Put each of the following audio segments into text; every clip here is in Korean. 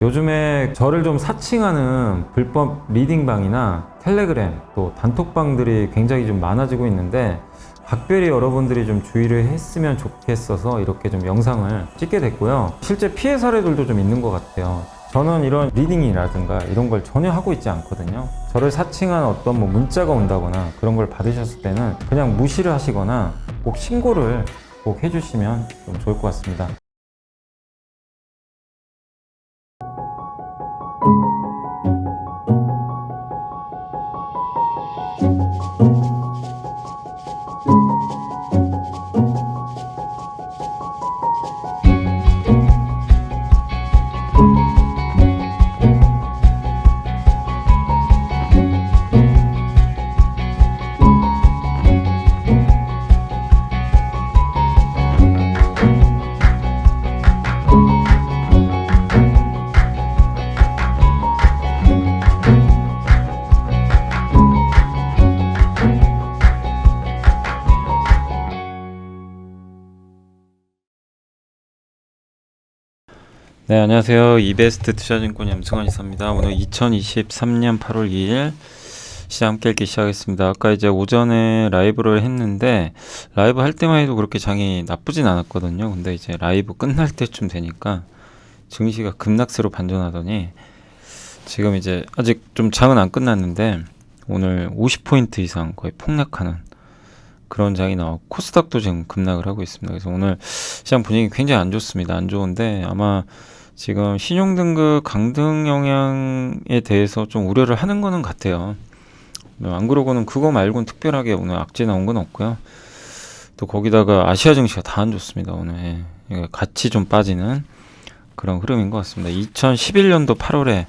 요즘에 저를 좀 사칭하는 불법 리딩방이나 텔레그램 또 단톡방들이 굉장히 좀 많아지고 있는데 각별히 여러분들이 좀 주의를 했으면 좋겠어서 이렇게 좀 영상을 찍게 됐고요. 실제 피해 사례들도 좀 있는 것 같아요. 저는 이런 리딩이라든가 이런 걸 전혀 하고 있지 않거든요. 저를 사칭한 어떤 문자가 온다거나 그런 걸 받으셨을 때는 그냥 무시를 하시거나 꼭 신고를 꼭 해주시면 좀 좋을 것 같습니다. 네, 안녕하세요. 이베스트 투자증권 염승환 이사입니다. 오늘 2023년 8월 2일 시장 함께 읽기 시작하겠습니다. 아까 이제 오전에 라이브를 했는데 라이브 할 때만 해도 그렇게 장이 나쁘진 않았거든요. 근데 이제 라이브 끝날 때쯤 되니까 증시가 급락세로 반전하더니 지금 이제 아직 좀 장은 안 끝났는데 오늘 50포인트 이상 거의 폭락하는 그런 장이 나왔고 코스닥도 지금 급락을 하고 있습니다. 그래서 오늘 시장 분위기 굉장히 안 좋습니다. 안 좋은데 아마 지금 신용등급 강등 영향에 대해서 좀 우려를 하는 거는 같아요. 안 그러고는 그거 말고는 특별하게 오늘 악재 나온 건 없고요. 또 거기다가 아시아 증시가 다 안 좋습니다. 오늘 같이 좀 빠지는 그런 흐름인 것 같습니다. 2011년도 8월에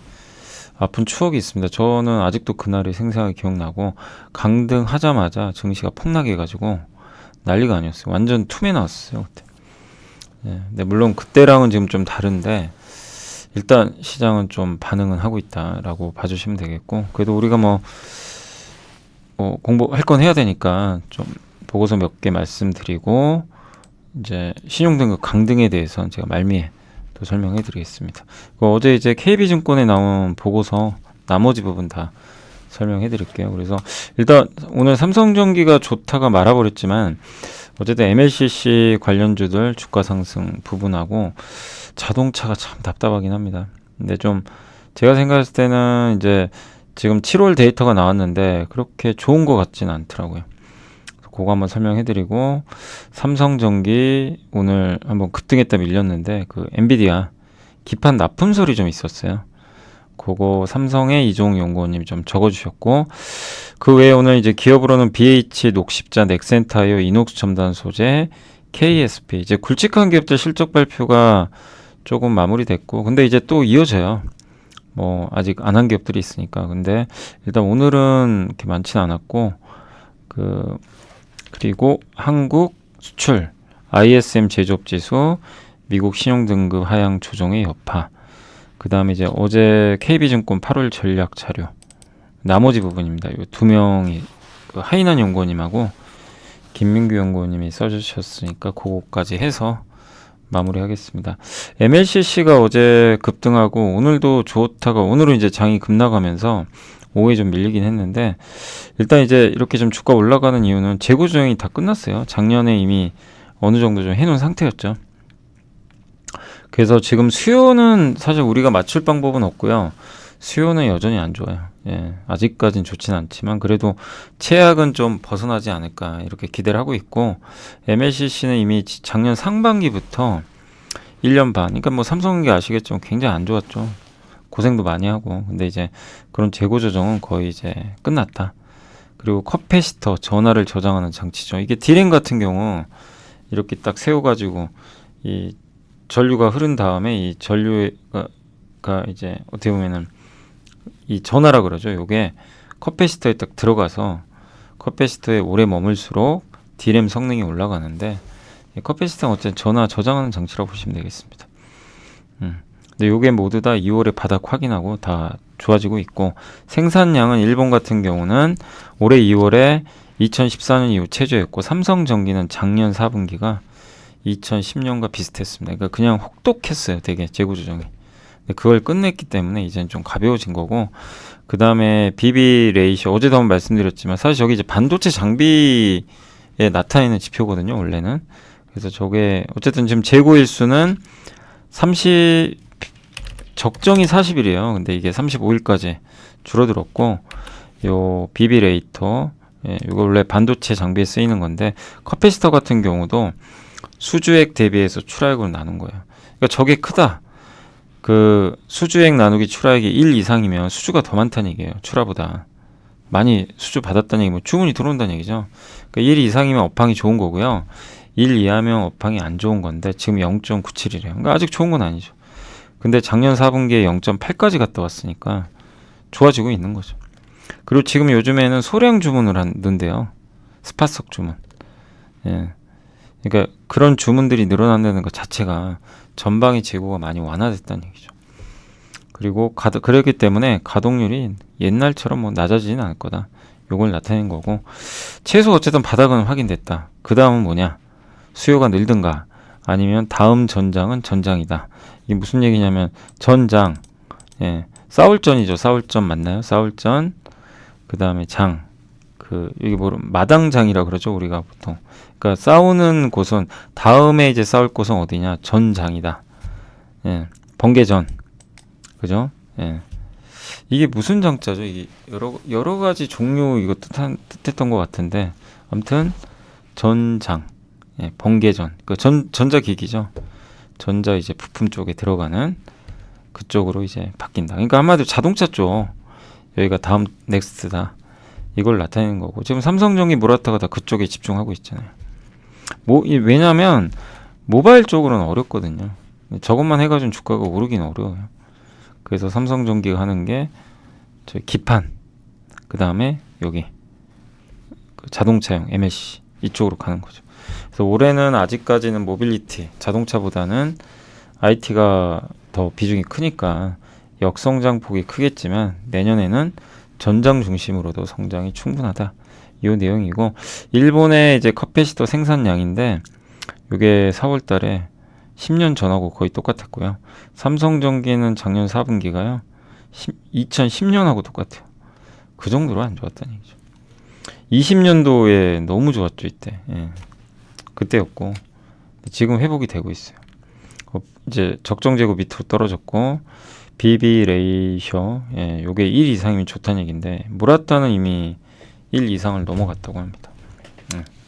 아픈 추억이 있습니다. 저는 아직도 그날이 생생하게 기억나고 강등하자마자 증시가 폭락해가지고 난리가 아니었어요. 완전 툼에 나왔어요 그때. 근데 물론 그때랑은 지금 좀 다른데 일단 시장은 좀 반응은 하고 있다라고 봐주시면 되겠고, 그래도 우리가 공부할 건 해야 되니까 좀 보고서 몇 개 말씀드리고 이제 신용등급 강등에 대해서는 제가 말미에 또 설명해 드리겠습니다. 어제 이제 KB증권에 나온 보고서 나머지 부분 다 설명해 드릴게요. 그래서 일단 오늘 삼성전기가 좋다가 말아버렸지만 어쨌든 MLCC 관련주들 주가 상승 부분하고 자동차가 참 답답하긴 합니다. 근데 좀 제가 생각했을 때는 이제 지금 7월 데이터가 나왔는데 그렇게 좋은 것 같지는 않더라고요. 그거 한번 설명해드리고, 삼성전기 오늘 한번 급등했다 밀렸는데 그 엔비디아 기판 납품 소리 좀 있었어요. 그거 삼성의 이종 연구원님이 좀 적어주셨고, 그 외에 오늘 이제 기업으로는 BH, 녹십자, 넥센타이어, 이녹스 첨단 소재, KSP 이제 굵직한 기업들 실적 발표가 조금 마무리됐고, 근데 이제 또 이어져요. 아직 안 한 기업들이 있으니까. 근데 일단 오늘은 그렇게 많지는 않았고, 그리고 한국 수출, ISM 제조업 지수, 미국 신용등급 하향 조정의 여파, 그 다음에 이제 어제 KB증권 8월 전략 자료, 나머지 부분입니다. 이 두 명이 하이난 연구원님하고 김민규 연구원님이 써주셨으니까 그거까지 해서 마무리하겠습니다. MLCC가 어제 급등하고 오늘도 좋다가 오늘은 이제 장이 급락하면서 오후에 좀 밀리긴 했는데, 일단 이제 이렇게 좀 주가 올라가는 이유는 재고 조정이 다 끝났어요. 작년에 이미 어느 정도 좀 해놓은 상태였죠. 그래서 지금 수요는 사실 우리가 맞출 방법은 없고요. 수요는 여전히 안 좋아요. 아직까진 좋진 않지만 그래도 최악은 좀 벗어나지 않을까 이렇게 기대를 하고 있고, MLCC는 이미 작년 상반기부터 1년 반, 그러니까 삼성전기 아시겠지만 굉장히 안 좋았죠. 고생도 많이 하고. 근데 이제 그런 재고 조정은 거의 이제 끝났다. 그리고 커패시터, 전화를 저장하는 장치죠. 이게 D램 같은 경우 이렇게 딱 세워가지고 이 전류가 흐른 다음에 이 전류가 이제 어떻게 보면은 이 전화라 그러죠. 요게 커패시터에 딱 들어가서 커패시터에 오래 머물수록 D램 성능이 올라가는데, 이 커패시터는 어쨌든 전화 저장하는 장치라고 보시면 되겠습니다. 근데 요게 모두 다 2월에 바닥 확인하고 다 좋아지고 있고, 생산량은 일본 같은 경우는 올해 2월에 2014년 이후 최저였고, 삼성전기는 작년 4분기가 2010년과 비슷했습니다. 그러니까 그냥 혹독했어요. 되게 재고 조정이. 그걸 끝냈기 때문에 이제는 좀 가벼워진 거고, 그 다음에 BB 레이쇼 어제도 한번 말씀드렸지만 사실 저게 이제 반도체 장비에 나타내는 지표거든요, 원래는. 그래서 저게 어쨌든 지금 재고 일수는 30 적정이 40일이에요. 근데 이게 35일까지 줄어들었고, 요 BB 레이터, 이거 원래 반도체 장비에 쓰이는 건데, 커패시터 같은 경우도 수주액 대비해서 출하액으로 나눈 거예요. 그러니까 저게 크다. 그 수주액 나누기 출하액이 1 이상이면 수주가 더 많다는 얘기예요. 출하보다 많이 수주 받았다는 얘기, 뭐 주문이 들어온다는 얘기죠. 그러니까 1 이상이면 업황이 좋은 거고요. 1 이하면 업황이 안 좋은 건데 지금 0.97이래요. 그러니까 아직 좋은 건 아니죠. 근데 작년 4분기에 0.8까지 갔다 왔으니까 좋아지고 있는 거죠. 그리고 지금 요즘에는 소량 주문을 하는데요. 스팟석 주문. 예. 그러니까 그런 주문들이 늘어난다는 것 자체가 전방의 재고가 많이 완화됐다는 얘기죠. 그리고 그렇기 때문에 가동률이 옛날처럼 뭐 낮아지지는 않을 거다. 요걸 나타낸 거고, 최소 어쨌든 바닥은 확인됐다. 그 다음은 뭐냐? 수요가 늘든가 아니면 다음 전장은 전장이다. 이게 무슨 얘기냐면 전장, 싸울전이죠. 싸울전 맞나요? 싸울전. 그 다음에 장. 이게 마당장이라 그러죠, 우리가 보통. 그러니까 싸우는 곳은, 다음에 이제 싸울 곳은 어디냐? 전장이다. 번개전. 그죠? 이게 무슨 장자죠? 이게 여러 가지 종류 이거 뜻했던 것 같은데, 아무튼 전장, 번개전. 전자기기죠. 전자 이제 부품 쪽에 들어가는 그쪽으로 이제 바뀐다. 그러니까 한마디로 자동차 쪽, 여기가 다음 넥스트다. 이걸 나타내는 거고, 지금 삼성전기, 모라타가 다 그쪽에 집중하고 있잖아요. 왜냐면 모바일 쪽으로는 어렵거든요. 저것만 해가지고 주가가 오르긴 어려워요. 그래서 삼성전기가 하는 게 저희 기판, 그 다음에 여기 자동차용 MLC 이쪽으로 가는 거죠. 그래서 올해는 아직까지는 모빌리티, 자동차보다는 IT가 더 비중이 크니까 역성장 폭이 크겠지만 내년에는 전장 중심으로도 성장이 충분하다. 이 내용이고, 일본의 이제 커패시터 생산량인데 이게 4월 달에 10년 전하고 거의 똑같았고요. 삼성전기는 작년 4분기가요. 2010년하고 똑같아요. 그 정도로 안 좋았다는 얘기죠. 20년도에 너무 좋았죠, 이때. 그때였고, 지금 회복이 되고 있어요. 이제 적정 재고 밑으로 떨어졌고, BB 레이쇼, 요게 1 이상이면 좋다는 얘기인데, 모라타는 이미 1 이상을 넘어갔다고 합니다.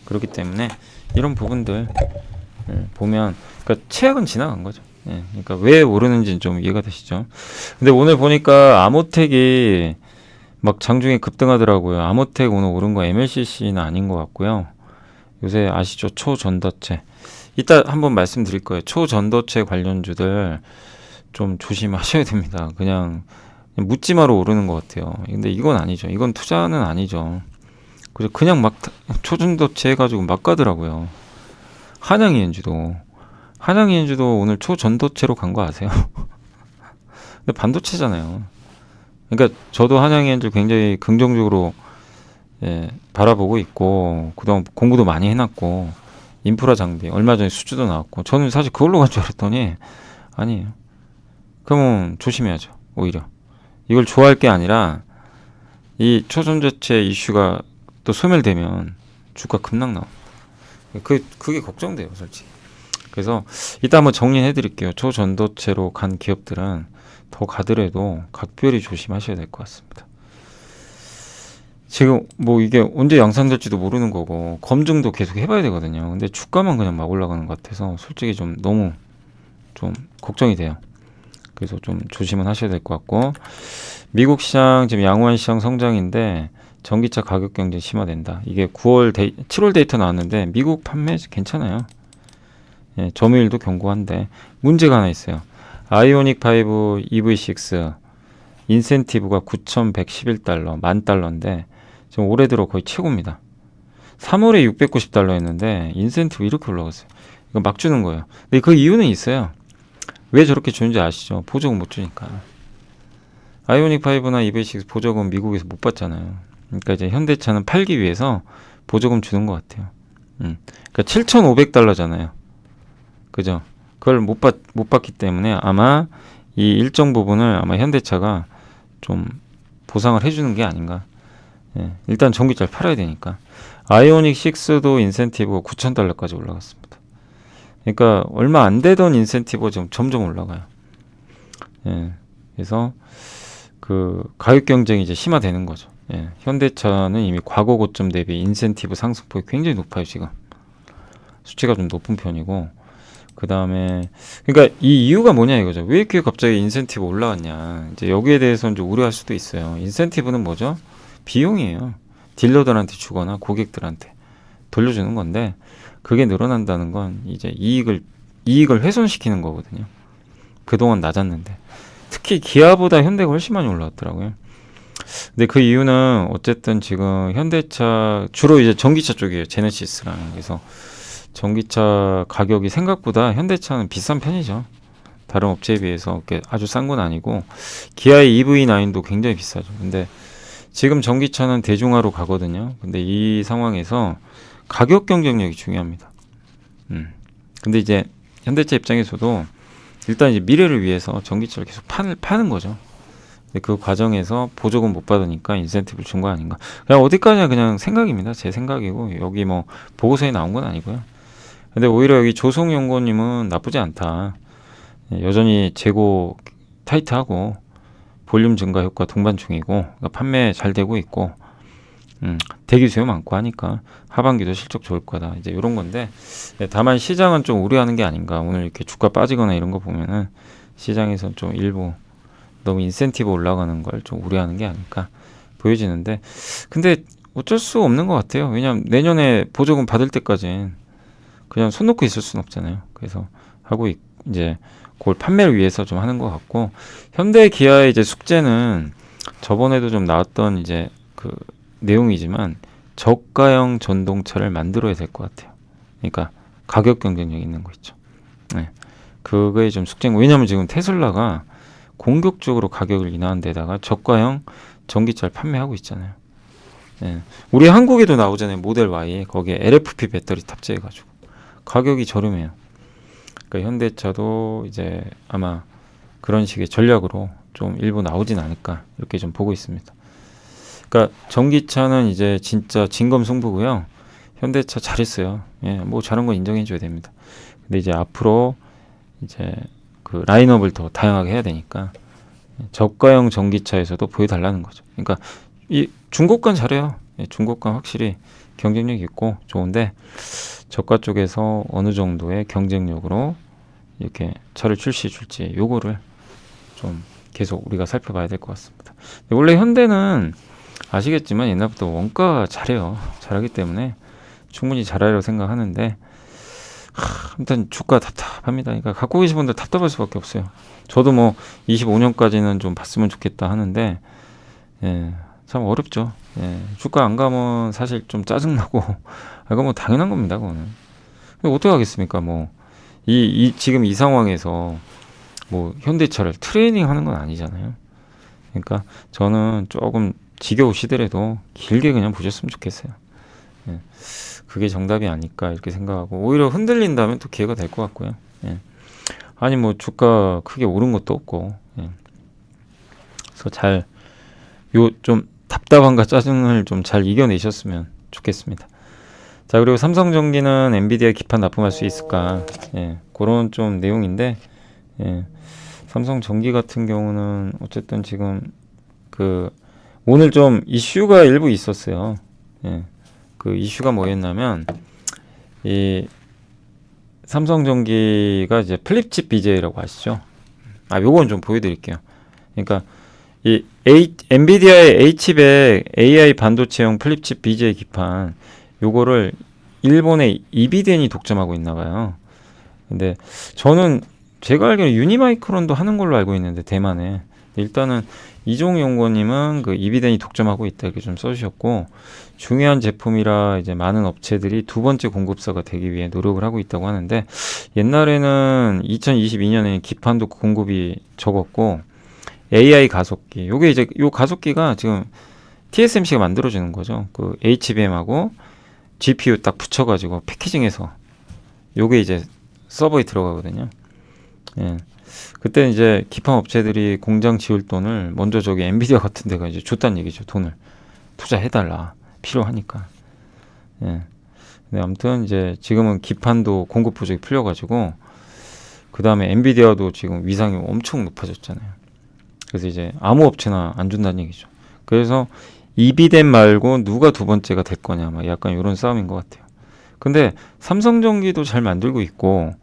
그렇기 때문에 이런 부분들 보면, 그러니까 최악은 지나간 거죠. 그러니까 왜 오르는지는 좀 이해가 되시죠? 근데 오늘 보니까 아모텍이 막 장중에 급등하더라고요. 아모텍 오늘 오른 거 MLCC는 아닌 것 같고요. 요새 아시죠? 초전도체. 이따 한번 말씀드릴 거예요. 초전도체 관련주들 좀 조심하셔야 됩니다. 그냥 묻지마로 오르는 것 같아요. 근데 이건 아니죠. 이건 투자는 아니죠. 그냥 막 초전도체 해가지고 막 가더라고요. 한양이엔주도 오늘 초전도체로 간 거 아세요? 근데 반도체잖아요. 그러니까 저도 한양이엔주 굉장히 긍정적으로 바라보고 있고, 그동안 공부도 많이 해놨고, 인프라 장비 얼마 전에 수주도 나왔고, 저는 사실 그걸로 간 줄 알았더니 아니에요. 그러면 조심해야죠. 오히려 이걸 좋아할 게 아니라 이 초전도체 이슈가 또 소멸되면 주가 급락 나옵니다. 그게 걱정돼요, 솔직히. 그래서 이따 한번 정리해 드릴게요. 초전도체로 간 기업들은 더 가더라도 각별히 조심하셔야 될 것 같습니다. 지금 뭐 이게 언제 양산될지도 모르는 거고, 검증도 계속 해봐야 되거든요. 근데 주가만 그냥 막 올라가는 것 같아서 솔직히 좀 너무 좀 걱정이 돼요. 그래서 좀 조심은 하셔야 될 것 같고, 미국 시장 지금 양호한 시장 성장인데 전기차 가격 경쟁 심화된다. 이게 7월 데이터 나왔는데 미국 판매 괜찮아요. 점유율도 견고한데 문제가 하나 있어요. 아이오닉 5 EV6 인센티브가 9,111달러, $10,000인데 지금 올해 들어 거의 최고입니다. 3월에 $690였는데 인센티브 이렇게 올라갔어요. 이거 막 주는 거예요. 근데 그 이유는 있어요. 왜 저렇게 주는지 아시죠? 보조금 못 주니까. 아이오닉 5나 EV6 보조금 미국에서 못 받잖아요. 그러니까 이제 현대차는 팔기 위해서 보조금 주는 것 같아요. 그러니까 $7,500잖아요. 그죠? 그걸 못 받기 때문에 아마 이 일정 부분을 아마 현대차가 좀 보상을 해주는 게 아닌가. 예, 일단 전기차를 팔아야 되니까. 아이오닉 6도 인센티브가 $9,000까지 올라갔습니다. 그러니까 얼마 안 되던 인센티브가 지금 점점 올라가요. 예, 그래서 그 가격 경쟁이 이제 심화되는 거죠. 예, 현대차는 이미 과거 고점 대비 인센티브 상승폭이 굉장히 높아요. 지금 수치가 좀 높은 편이고, 그 다음에 그러니까 이 이유가 뭐냐 이거죠. 왜 이렇게 갑자기 인센티브 올라왔냐. 이제 여기에 대해서는 좀 우려할 수도 있어요. 인센티브는 뭐죠? 비용이에요. 딜러들한테 주거나 고객들한테 돌려주는 건데, 그게 늘어난다는 건 이제 이익을 훼손시키는 거거든요. 그동안 낮았는데, 특히 기아보다 현대가 훨씬 많이 올라왔더라고요. 근데 그 이유는 어쨌든 지금 현대차 주로 이제 전기차 쪽이에요. 제네시스랑. 그래서 전기차 가격이 생각보다 현대차는 비싼 편이죠. 다른 업체에 비해서 아주 싼 건 아니고, 기아의 EV9도 굉장히 비싸죠. 근데 지금 전기차는 대중화로 가거든요. 근데 이 상황에서 가격 경쟁력이 중요합니다. 근데 이제 현대차 입장에서도 일단 이제 미래를 위해서 전기차를 계속 파는 거죠. 근데 그 과정에서 보조금 못 받으니까 인센티브를 준 거 아닌가. 그냥 어디까지나 그냥 생각입니다. 제 생각이고, 여기 뭐 보고서에 나온 건 아니고요. 근데 오히려 여기 조성연구원님은 나쁘지 않다. 여전히 재고 타이트하고 볼륨 증가 효과 동반 중이고, 그러니까 판매 잘 되고 있고, 대기 수요 많고 하니까 하반기도 실적 좋을 거다. 이제 이런 건데, 다만 시장은 좀 우려하는 게 아닌가. 오늘 이렇게 주가 빠지거나 이런 거 보면은 시장에서 좀 일부 너무 인센티브 올라가는 걸 좀 우려하는 게 아닐까 보여지는데, 근데 어쩔 수 없는 것 같아요. 왜냐하면 내년에 보조금 받을 때까지는 그냥 손 놓고 있을 수는 없잖아요. 그래서 이제 그걸 판매를 위해서 좀 하는 것 같고, 현대 기아의 이제 숙제는 저번에도 좀 나왔던 이제 그 내용이지만 저가형 전동차를 만들어야 될 것 같아요. 그러니까 가격 경쟁력 있는 거 있죠. 네. 그거에 좀 숙제인 거. 왜냐하면 지금 테슬라가 공격적으로 가격을 인하한 데다가 저가형 전기차를 판매하고 있잖아요. 네. 우리 한국에도 나오잖아요. 모델 Y. 거기에 LFP 배터리 탑재해가지고 가격이 저렴해요. 그러니까 현대차도 이제 아마 그런 식의 전략으로 좀 일부 나오진 않을까 이렇게 좀 보고 있습니다. 그러니까 전기차는 이제 진짜 진검승부고요. 현대차 잘했어요. 예, 뭐 잘한 건 인정해줘야 됩니다. 근데 이제 앞으로 이제 그 라인업을 더 다양하게 해야 되니까 저가형 전기차에서도 보여달라는 거죠. 그러니까 이 중고가는 잘해요. 예, 중고가는 확실히 경쟁력 있고 좋은데, 저가 쪽에서 어느 정도의 경쟁력으로 이렇게 차를 출시해 줄지 요거를 좀 계속 우리가 살펴봐야 될 것 같습니다. 원래 현대는 아시겠지만 옛날부터 원가 잘해요. 잘하기 때문에 충분히 잘하려고 생각하는데, 일단 주가 답답합니다. 그러니까 갖고 계신 분들 답답할 수밖에 없어요. 저도 뭐 25년까지는 좀 봤으면 좋겠다 하는데, 예, 참 어렵죠. 예, 주가 안 가면 사실 좀 짜증나고, 이거 뭐 당연한 겁니다. 그거는. 근데 어떻게 하겠습니까? 뭐 지금 이 상황에서 뭐 현대차를 트레이닝 하는 건 아니잖아요. 그러니까 저는 조금 지겨우시더라도 길게 그냥 보셨으면 좋겠어요. 예, 그게 정답이 아닐까 이렇게 생각하고, 오히려 흔들린다면 또 기회가 될 것 같고요. 예. 아니 뭐 주가 크게 오른 것도 없고, 예. 그래서 좀 답답함과 짜증을 좀 잘 이겨내셨으면 좋겠습니다. 자, 그리고 삼성전기는 엔비디아 기판 납품할 수 있을까? 예, 그런 좀 내용인데, 예, 삼성전기 같은 경우는 어쨌든 지금 오늘 좀 이슈가 일부 있었어요. 예, 그 이슈가 뭐였냐면, 이 삼성전기가 이제 플립칩 BJ라고 아시죠? 요건 좀 보여드릴게요. 그러니까 이 엔비디아의 H백 AI 반도체용 플립칩 BJ 기판, 요거를 일본의 이비덴이 독점하고 있나 봐요. 근데 저는 제가 알기로는 유니마이크론도 하는 걸로 알고 있는데, 대만에. 일단은 이종희 연구원님은 그 이비덴이 독점하고 있다 이렇게 좀 써주셨고, 중요한 제품이라 이제 많은 업체들이 두 번째 공급사가 되기 위해 노력을 하고 있다고 하는데, 옛날에는 2022년에 기판도 공급이 적었고, AI 가속기, 요게 이제 요 가속기가 지금 TSMC가 만들어주는 거죠. 그 HBM하고 GPU 딱 붙여가지고 패키징해서 요게 이제 서버에 들어가거든요. 예. 그때 이제 기판 업체들이 공장 지을 돈을 먼저 저기 엔비디아 같은 데가 이제 줬단 얘기죠. 돈을 투자해달라. 필요하니까. 예. 근데 아무튼 이제 지금은 기판도 공급 부족이 풀려가지고 그 다음에 엔비디아도 지금 위상이 엄청 높아졌잖아요. 그래서 이제 아무 업체나 안 준다는 얘기죠. 그래서 이비덴 말고 누가 두 번째가 될 거냐, 막 약간 이런 싸움인 것 같아요. 근데 삼성전기도 잘 만들고 있고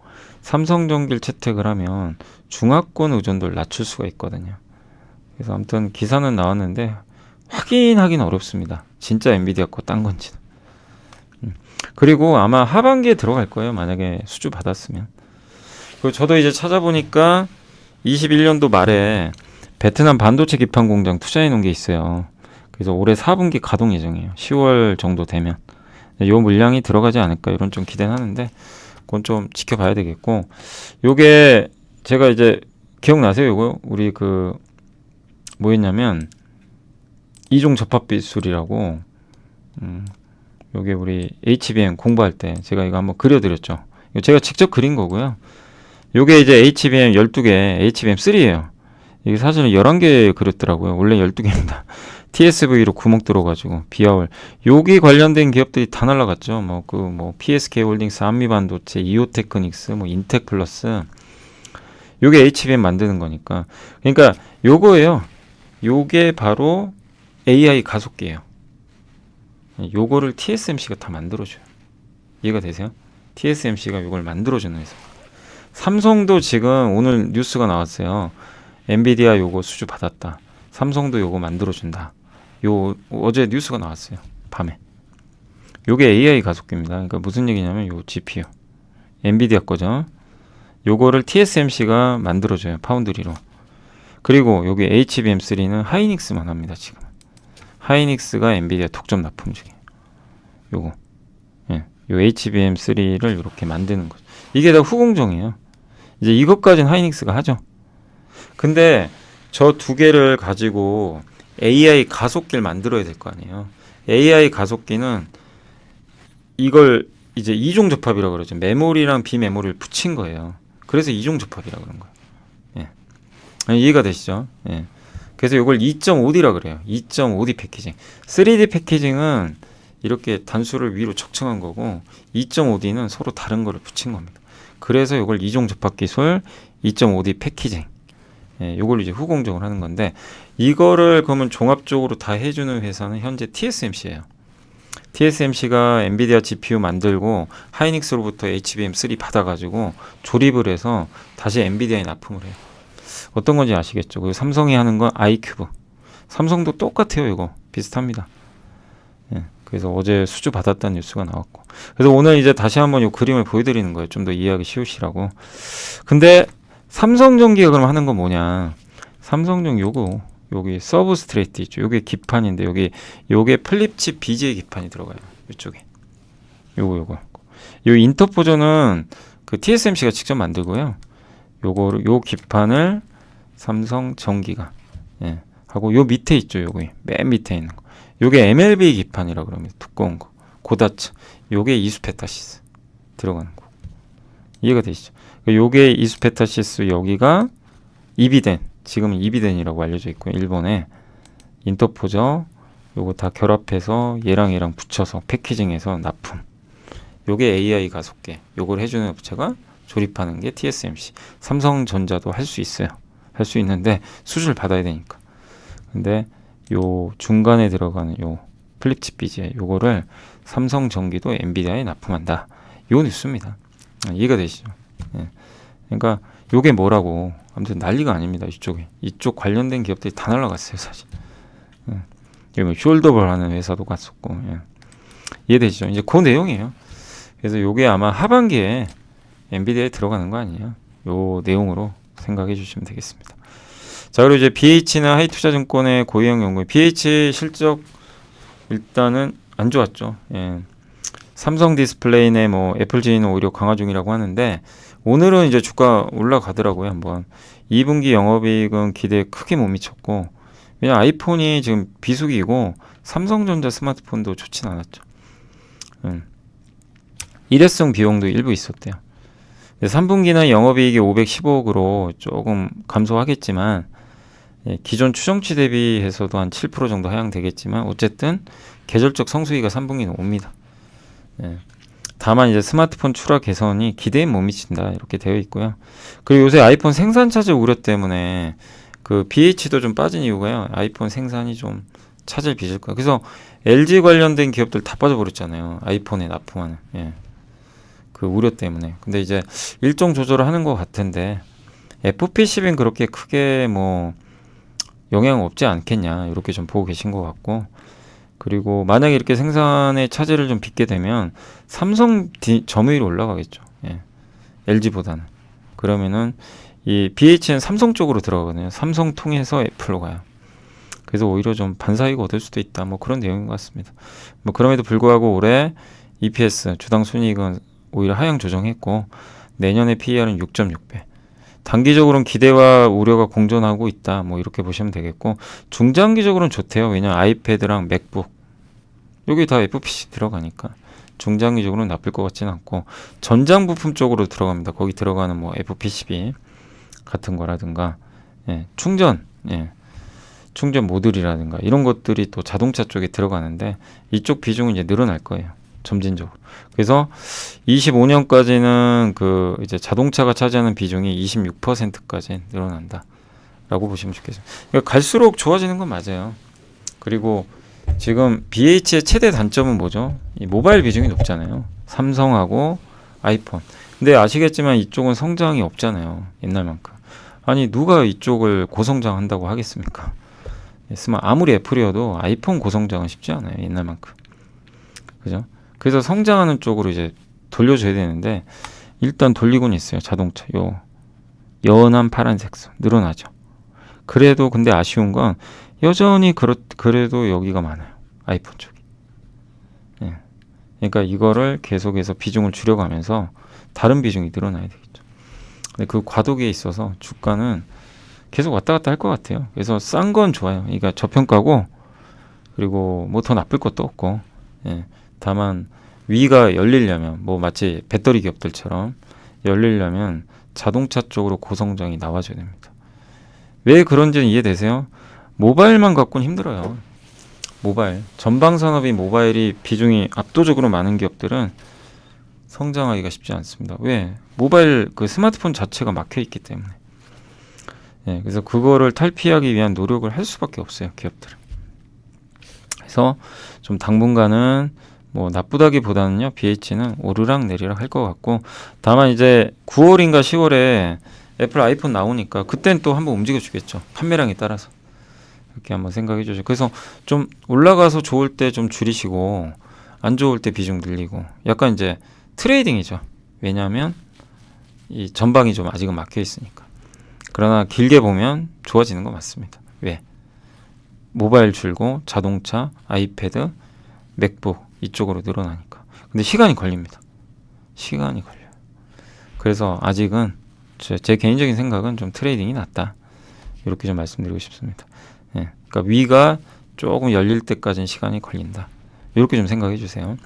삼성전기를 채택을 하면 중화권 의존도를 낮출 수가 있거든요. 그래서 아무튼 기사는 나왔는데 확인하기는 어렵습니다. 진짜 엔비디아 거 딴 건지는. 그리고 아마 하반기에 들어갈 거예요. 만약에 수주 받았으면. 그리고 저도 이제 찾아보니까 21년도 말에 베트남 반도체 기판 공장 투자해 놓은 게 있어요. 그래서 올해 4분기 가동 예정이에요. 10월 정도 되면. 요 물량이 들어가지 않을까 이런 좀 기대는 하는데 그건 좀 지켜봐야 되겠고, 요게 제가 이제 기억나세요? 요거 우리 그 뭐였냐면 이중 접합 비술이라고, 요게 우리 HBM 공부할 때 제가 이거 한번 그려드렸죠. 이거 제가 직접 그린 거고요. 요게 이제 HBM 12개, HBM3예요. 이게 사실은 11개 그렸더라고요. 원래 12개입니다. TSV로 구멍 뚫어가지고 비아울 여기 관련된 기업들이 다 날라갔죠. 뭐 PSK 홀딩스, 한미반도체, 이오테크닉스, 뭐 인텍플러스. 요게 HBM 만드는 거니까. 그러니까 요거예요. 요게 바로 AI 가속기예요. 요거를 TSMC가 다 만들어줘요. 이해가 되세요? TSMC가 요걸 만들어주는 회사. 삼성도 지금 오늘 뉴스가 나왔어요. 엔비디아 요거 수주 받았다. 삼성도 요거 만들어준다. 요 어제 뉴스가 나왔어요. 밤에. 요게 AI 가속기입니다. 그러니까 무슨 얘기냐면 요 GPU 엔비디아 거죠. 요거를 TSMC가 만들어줘요. 파운드리로. 그리고 요게 HBM3는 하이닉스만 합니다. 지금 하이닉스가 엔비디아 독점 납품 중이에요. 요거 예, 요 HBM3를 이렇게 만드는 거죠. 이게 다 후공정이에요. 이제 이것까지는 하이닉스가 하죠. 근데 저 두 개를 가지고 AI 가속기를 만들어야 될 거 아니에요. AI 가속기는 이걸 이제 이중 접합이라고 그러죠. 메모리랑 비메모리를 붙인 거예요. 그래서 이중 접합이라고 그런 거예요. 예. 이해가 되시죠? 예. 그래서 이걸 2.5D라 그래요. 2.5D 패키징. 3D 패키징은 이렇게 단수를 위로 척층한 거고 2.5D는 서로 다른 거를 붙인 겁니다. 그래서 이걸 이중 접합 기술 2.5D 패키징. 예, 요걸 이제 후공정을 하는 건데, 이거를 그러면 종합적으로 다 해주는 회사는 현재 TSMC예요. TSMC가 엔비디아 GPU 만들고 하이닉스로부터 HBM3 받아가지고 조립을 해서 다시 엔비디아에 납품을 해요. 어떤 건지 아시겠죠? 그리고 삼성이 하는 건 아이큐브. 삼성도 똑같아요. 이거 비슷합니다. 예, 그래서 어제 수주 받았다는 뉴스가 나왔고, 그래서 오늘 이제 다시 한번 이 그림을 보여드리는 거예요. 좀 더 이해하기 쉬우시라고. 근데 삼성전기가 그럼 하는 건 뭐냐? 삼성전기 요거 여기 서브스트레이트 있죠. 요게 기판인데 요게 플립칩 BGA 기판이 들어가요. 이쪽에 요거 요 인터포저는 그 TSMC가 직접 만들고요. 요 기판을 삼성전기가 하고, 요 밑에 있죠. 요거 맨 밑에 있는 거. 요게 MLB 기판이라고 그럽니다. 두꺼운 거. 고다츠. 요게 이수페타시스 들어가는 거. 이해가 되시죠? 요게 이수페타시스, 여기가 이비덴, 지금은 이비덴이라고 알려져 있고요. 일본에 인터포저 요거 다 결합해서 얘랑 붙여서 패키징해서 납품. 요게 AI 가속기. 요걸 해주는 업체가 조립하는 게 TSMC. 삼성전자도 할 수 있어요. 할 수 있는데 수주를 받아야 되니까. 근데 요 중간에 들어가는 요 플립칩 BGA 요거를 삼성전기도 엔비디아에 납품한다. 요 뉴스입니다. 이해가 되시죠? 예. 그러니까 요게 뭐라고 아무튼 난리가 아닙니다. 이쪽 관련된 기업들이 다 날라갔어요. 사실. 예. 숄더볼 하는 회사도 갔었고. 예. 이해되시죠? 이제 그 내용이에요. 그래서 요게 아마 하반기에 엔비디아에 들어가는 거 아니에요. 요 내용으로 생각해 주시면 되겠습니다. 자, 그리고 이제 BH나 하이투자증권의 고위험 연구원, BH 실적 일단은 안 좋았죠. 예. 삼성 디스플레이네 뭐 애플G는 오히려 강화 중이라고 하는데, 오늘은 이제 주가 올라가더라고요. 한번 2분기 영업이익은 기대에 크게 못 미쳤고, 왜냐 아이폰이 지금 비수기이고 삼성전자 스마트폰도 좋진 않았죠. 일회성 비용도 일부 있었대요. 3분기는 영업이익이 515억으로 조금 감소하겠지만 기존 추정치 대비해서도 한 7% 정도 하향되겠지만 어쨌든 계절적 성수기가 3분기는 옵니다. 예. 다만 이제 스마트폰 출하 개선이 기대에 못 미친다 이렇게 되어 있고요. 그리고 요새 아이폰 생산 차질 우려 때문에 그 BH도 좀 빠진 이유가요. 아이폰 생산이 좀 차질 빚을 거예요. 그래서 LG 관련된 기업들 다 빠져버렸잖아요. 아이폰에 납품하는. 예. 그 우려 때문에. 근데 이제 일정 조절을 하는 것 같은데 FP10은 그렇게 크게 뭐 영향 없지 않겠냐 이렇게 좀 보고 계신 것 같고, 그리고 만약에 이렇게 생산의 차질을 좀 빚게 되면 삼성 점유율이 올라가겠죠. 예. LG보다는. 그러면은 이 BH는 삼성 쪽으로 들어가거든요. 삼성 통해서 애플로 가요. 그래서 오히려 좀 반사이익 얻을 수도 있다. 뭐 그런 내용인 것 같습니다. 뭐 그럼에도 불구하고 올해 EPS 주당 순이익은 오히려 하향 조정했고 내년의 PER은 6.6배. 단기적으로는 기대와 우려가 공존하고 있다. 뭐 이렇게 보시면 되겠고, 중장기적으로는 좋대요. 왜냐면 아이패드랑 맥북 여기 다 FPC 들어가니까 중장기적으로는 나쁠 것 같지는 않고, 전장 부품 쪽으로 들어갑니다. 거기 들어가는 뭐 FPCB 같은 거라든가, 예, 충전 모듈이라든가 이런 것들이 또 자동차 쪽에 들어가는데 이쪽 비중은 이제 늘어날 거예요. 점진적으로. 그래서 25년까지는 그 이제 자동차가 차지하는 비중이 26%까지 늘어난다라고 보시면 좋겠습니다. 그러니까 갈수록 좋아지는 건 맞아요. 그리고 지금 BH의 최대 단점은 뭐죠? 이 모바일 비중이 높잖아요. 삼성하고 아이폰. 근데 아시겠지만 이쪽은 성장이 없잖아요. 옛날만큼. 아니 누가 이쪽을 고성장한다고 하겠습니까? 아무리 애플이어도 아이폰 고성장은 쉽지 않아요. 옛날만큼. 그죠? 그래서 성장하는 쪽으로 이제 돌려줘야 되는데 일단 돌리고는 있어요. 자동차 요 연한 파란색 선 늘어나죠. 그래도 근데 아쉬운 건 여전히 그래도 여기가 많아요. 아이폰 쪽이. 예. 그러니까 이거를 계속해서 비중을 줄여가면서 다른 비중이 늘어나야 되겠죠. 근데 그 과도기에 있어서 주가는 계속 왔다 갔다 할 것 같아요. 그래서 싼 건 좋아요. 그러니까 저평가고, 그리고 뭐 더 나쁠 것도 없고, 예. 다만 위가 열리려면 뭐 마치 배터리 기업들처럼 열리려면 자동차 쪽으로 고성장이 나와줘야 됩니다. 왜 그런지는 이해되세요? 모바일만 갖고는 힘들어요. 모바일 전방 산업인 모바일이 비중이 압도적으로 많은 기업들은 성장하기가 쉽지 않습니다. 왜? 모바일 그 스마트폰 자체가 막혀 있기 때문에. 예, 그래서 그거를 탈피하기 위한 노력을 할 수밖에 없어요, 기업들은. 그래서 좀 당분간은 뭐 나쁘다기보다는요, BH는 오르락 내리락 할 것 같고, 다만 이제 9월인가 10월에 애플 아이폰 나오니까 그땐 또 한번 움직여 주겠죠. 판매량에 따라서. 이렇게 한번 생각해 주시죠. 그래서 좀 올라가서 좋을 때 좀 줄이시고 안 좋을 때 비중 늘리고, 약간 이제 트레이딩이죠. 왜냐하면 이 전방이 좀 아직은 막혀 있으니까. 그러나 길게 보면 좋아지는 거 맞습니다. 왜? 모바일 줄고 자동차, 아이패드, 맥북 이쪽으로 늘어나니까. 근데 시간이 걸립니다. 시간이 걸려요. 그래서 아직은 제 개인적인 생각은 좀 트레이딩이 낫다. 이렇게 좀 말씀드리고 싶습니다. 예, 그러니까 위가 조금 열릴 때까지는 시간이 걸린다. 이렇게 좀 생각해 주세요.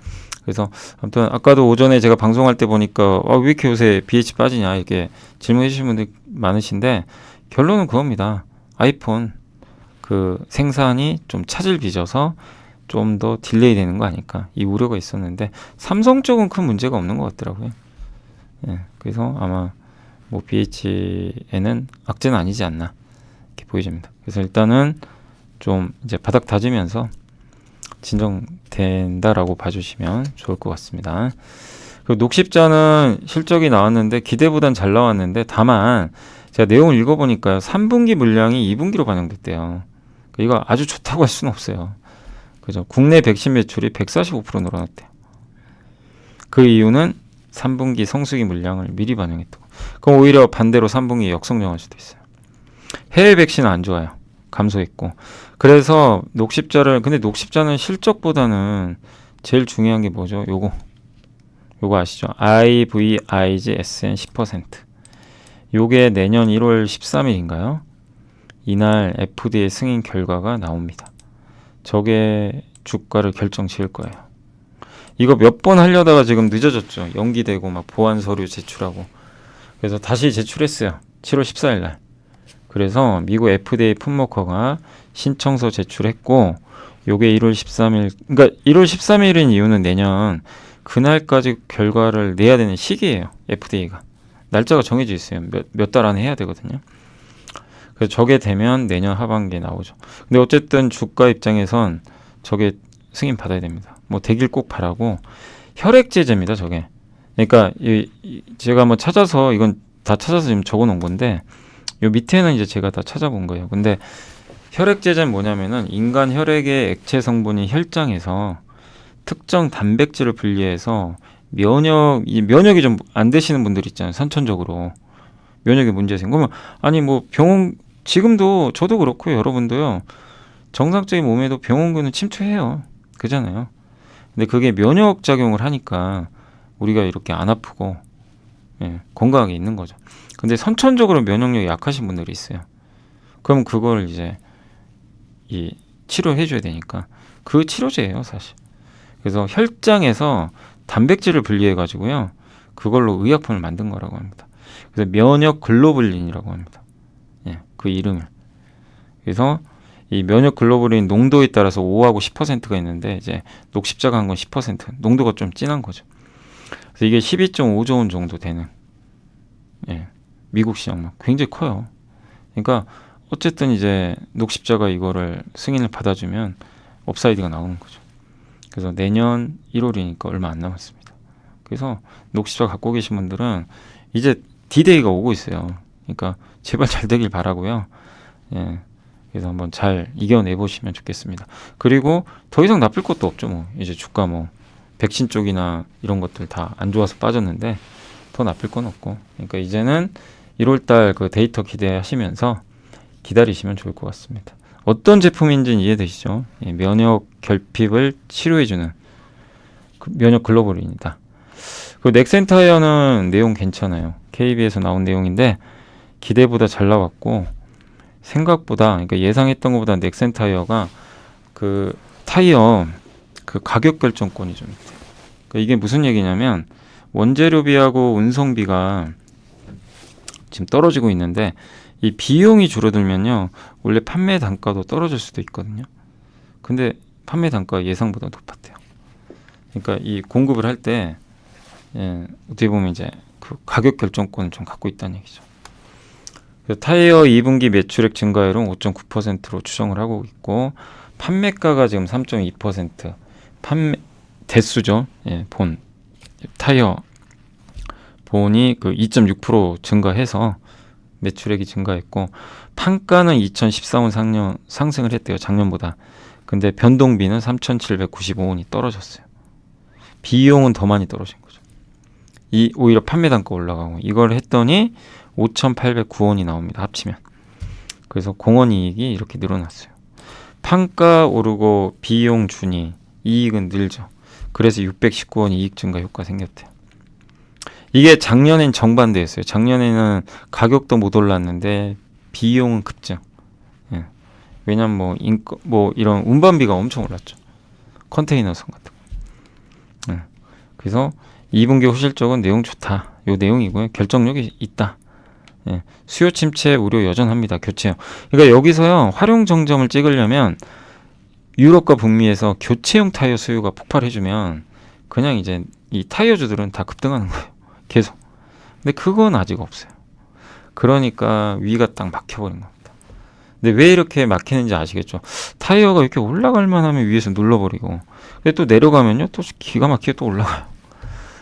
그래서 아무튼 아까도 오전에 제가 방송할 때 보니까 왜 이렇게 요새 BH 빠지냐 이렇게 질문해 주신 분들 많으신데, 결론은 그겁니다. 아이폰 그 생산이 좀 차질 빚어서 좀 더 딜레이 되는 거 아닐까, 이 우려가 있었는데 삼성 쪽은 큰 문제가 없는 것 같더라고요. 예, 그래서 아마 뭐 BH에는 악재는 아니지 않나 이렇게 보여집니다. 그래서 일단은 좀 이제 바닥 다지면서 진정된다라고 봐주시면 좋을 것 같습니다. 그리고 녹십자는 실적이 나왔는데 기대보단 잘 나왔는데, 다만 제가 내용을 읽어보니까요, 3분기 물량이 2분기로 반영됐대요. 이거 아주 좋다고 할 수는 없어요. 그죠? 국내 백신 매출이 145% 늘어났대요. 그 이유는 3분기 성수기 물량을 미리 반영했다고. 그럼 오히려 반대로 3분기 역성장할 수도 있어요. 해외 백신은 안 좋아요. 감소했고. 그래서 근데 녹십자는 실적보다는 제일 중요한 게 뭐죠? 요거 아시죠? IVIG SN 10%. 요게 내년 1월 13일인가요? 이날 FDA 승인 결과가 나옵니다. 저게 주가를 결정 지을 거예요. 이거 몇 번 하려다가 지금 늦어졌죠. 연기되고 막 보완 서류 제출하고. 그래서 다시 제출했어요. 7월 14일 날. 그래서 미국 FDA 풋모커가 신청서 제출했고 요게 1월 13일, 그러니까 1월 13일인 이유는 내년 그날까지 결과를 내야 되는 시기예요. FDA가. 날짜가 정해져 있어요. 몇 달 안에 해야 되거든요. 그래서 저게 되면 내년 하반기에 나오죠. 근데 어쨌든 주가 입장에선 저게 승인 받아야 됩니다. 뭐 되길 꼭 바라고. 혈액제제입니다, 저게. 그러니까 제가 한번 찾아서 이건 다 찾아서 지금 적어 놓은 건데 요 밑에는 이제 제가 다 찾아본 거예요. 근데 혈액제제는 뭐냐면은 인간 혈액의 액체 성분이 혈장에서 특정 단백질을 분리해서 면역이 좀 안 되시는 분들 있잖아요. 선천적으로 면역에 문제 생기면 아니 뭐 병원 지금도 저도 그렇고 여러분도요. 정상적인 몸에도 병원균은 침투해요. 그잖아요. 근데 그게 면역 작용을 하니까 우리가 이렇게 안 아프고 건강하게 있는 거죠. 근데 선천적으로 면역력이 약하신 분들이 있어요. 그럼 그걸 이제 치료해 줘야 되니까 그 치료제예요, 사실. 그래서 혈장에서 단백질을 분리해 가지고요. 그걸로 의약품을 만든 거라고 합니다. 그래서 면역 글로불린이라고 합니다. 그 이름을. 그래서 이 면역 글로불린 농도에 따라서 5하고 10%가 있는데 이제 녹십자가 한 건 10%, 농도가 좀 진한 거죠. 그래서 이게 12.5조 원 정도 되는 미국 시장만 굉장히 커요. 그러니까 어쨌든 이제 녹십자가 이거를 승인을 받아주면 업사이드가 나오는 거죠. 그래서 내년 1월이니까 얼마 안 남았습니다. 그래서 녹십자가 갖고 계신 분들은 이제 D-Day가 오고 있어요. 그러니까 제발 잘 되길 바라고요. 그래서 한번 잘 이겨내 보시면 좋겠습니다. 그리고 더 이상 나쁠 것도 없죠. 뭐 이제 주가 뭐 백신 쪽이나 이런 것들 다 안 좋아서 빠졌는데 더 나쁠 건 없고. 그러니까 이제는 1월달 그 데이터 기대하시면서 기다리시면 좋을 것 같습니다. 어떤 제품인지는 이해되시죠? 면역 결핍을 치료해주는 면역 글로벌입니다. 그 넥센타이어는 내용 괜찮아요. KB에서 나온 내용인데 기대보다 잘 나왔고 생각보다 그러니까 예상했던 것보다 넥센타이어가 그 타이어 그 가격 결정권이 좀 있대요. 그러니까 이게 무슨 얘기냐면 원재료비하고 운송비가 지금 떨어지고 있는데 이 비용이 줄어들면요 원래 판매 단가도 떨어질 수도 있거든요. 근데 판매 단가가 예상보다 높았대요. 그러니까 이 공급을 할 때 어떻게 보면 이제 그 가격 결정권을 좀 갖고 있다는 얘기죠. 타이어 2분기 매출액 증가율은 5.9%로 추정을 하고 있고 판매가가 지금 3.2% 판매 대수죠. 본 타이어 본이 그 2.6% 증가해서 매출액이 증가했고 판가는 2014원 상승을 했대요. 작년보다. 근데 변동비는 3,795원이 떨어졌어요. 비용은 더 많이 떨어진 거죠. 오히려 판매 단가 올라가고 이걸 했더니 5,809원이 나옵니다. 합치면. 그래서 공원이익이 이렇게 늘어났어요. 판가 오르고 비용 준이 이익은 늘죠. 그래서 619원 이익 증가 효과 생겼대요. 이게 작년엔 정반대였어요. 작년에는 가격도 못 올랐는데 비용은 급증. 왜냐면 뭐 이런 운반비가 엄청 올랐죠. 컨테이너선 같은 거. 그래서 2분기 호실적은 내용 좋다. 요 내용이고요. 결정력이 있다. 수요 침체 우려 여전합니다. 교체형. 그러니까 여기서요. 활용 정점을 찍으려면 유럽과 북미에서 교체용 타이어 수요가 폭발해주면 그냥 이제 이 타이어주들은 다 급등하는 거예요. 계속. 근데 그건 아직 없어요. 그러니까 위가 딱 막혀버린 겁니다. 근데 왜 이렇게 막히는지 아시겠죠? 타이어가 이렇게 올라갈 만하면 위에서 눌러버리고 근데 또 내려가면요. 또 기가 막히게 또 올라가요.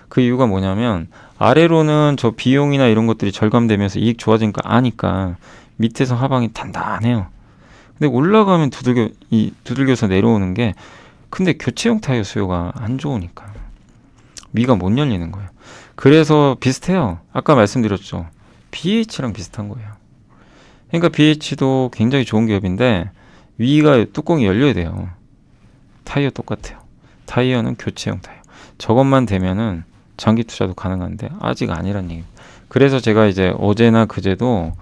그 이유가 뭐냐면 아래로는 저 비용이나 이런 것들이 절감되면서 이익 좋아지니까 아니까 밑에서 하방이 단단해요. 근데 올라가면 두들겨서 내려오는 게 근데 교체용 타이어 수요가 안 좋으니까 위가 못 열리는 거예요. 그래서 비슷해요. 아까 말씀드렸죠. BH랑 비슷한 거예요. 그러니까 BH도 굉장히 좋은 기업인데 위가 뚜껑이 열려야 돼요. 타이어 똑같아요. 타이어는 교체용 타이어. 저것만 되면은 장기 투자도 가능한데 아직 아니란 얘기입니다. 그래서 제가 이제 어제나 그제도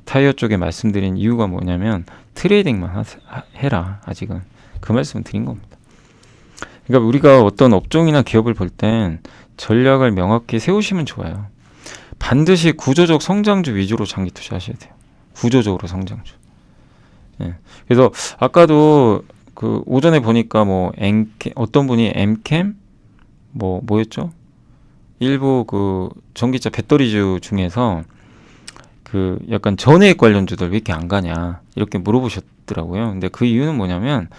타이어 쪽에 말씀드린 이유가 뭐냐면 트레이딩만 해라. 아직은 그 말씀을 드린 겁니다. 그러니까 우리가 어떤 업종이나 기업을 볼 땐 전략을 명확히 세우시면 좋아요. 반드시 구조적 성장주 위주로 장기 투자하셔야 돼요. 구조적으로 성장주. 예. 그래서 아까도 그 오전에 보니까 뭐 어떤 분이 엠캠 뭐였죠? 일부 그 전기차 배터리주 중에서 그 약간 전해액 관련주들 왜 이렇게 안 가냐 이렇게 물어보셨더라고요. 근데 그 이유는 뭐냐면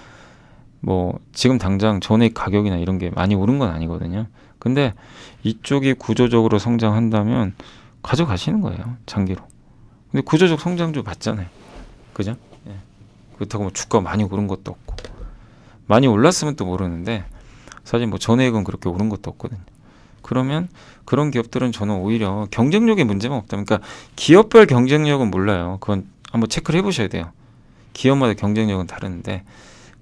뭐 지금 당장 전해액 가격이나 이런 게 많이 오른 건 아니거든요. 근데 이쪽이 구조적으로 성장한다면 가져가시는 거예요. 장기로. 근데 구조적 성장주 맞잖아요. 그죠? 예. 그렇다고 뭐 주가 많이 오른 것도 없고 많이 올랐으면 또 모르는데 사실 뭐 전액은 그렇게 오른 것도 없거든요. 그러면 그런 기업들은 저는 오히려 경쟁력에 문제만 없다. 그러니까 기업별 경쟁력은 몰라요. 그건 한번 체크를 해보셔야 돼요. 기업마다 경쟁력은 다른데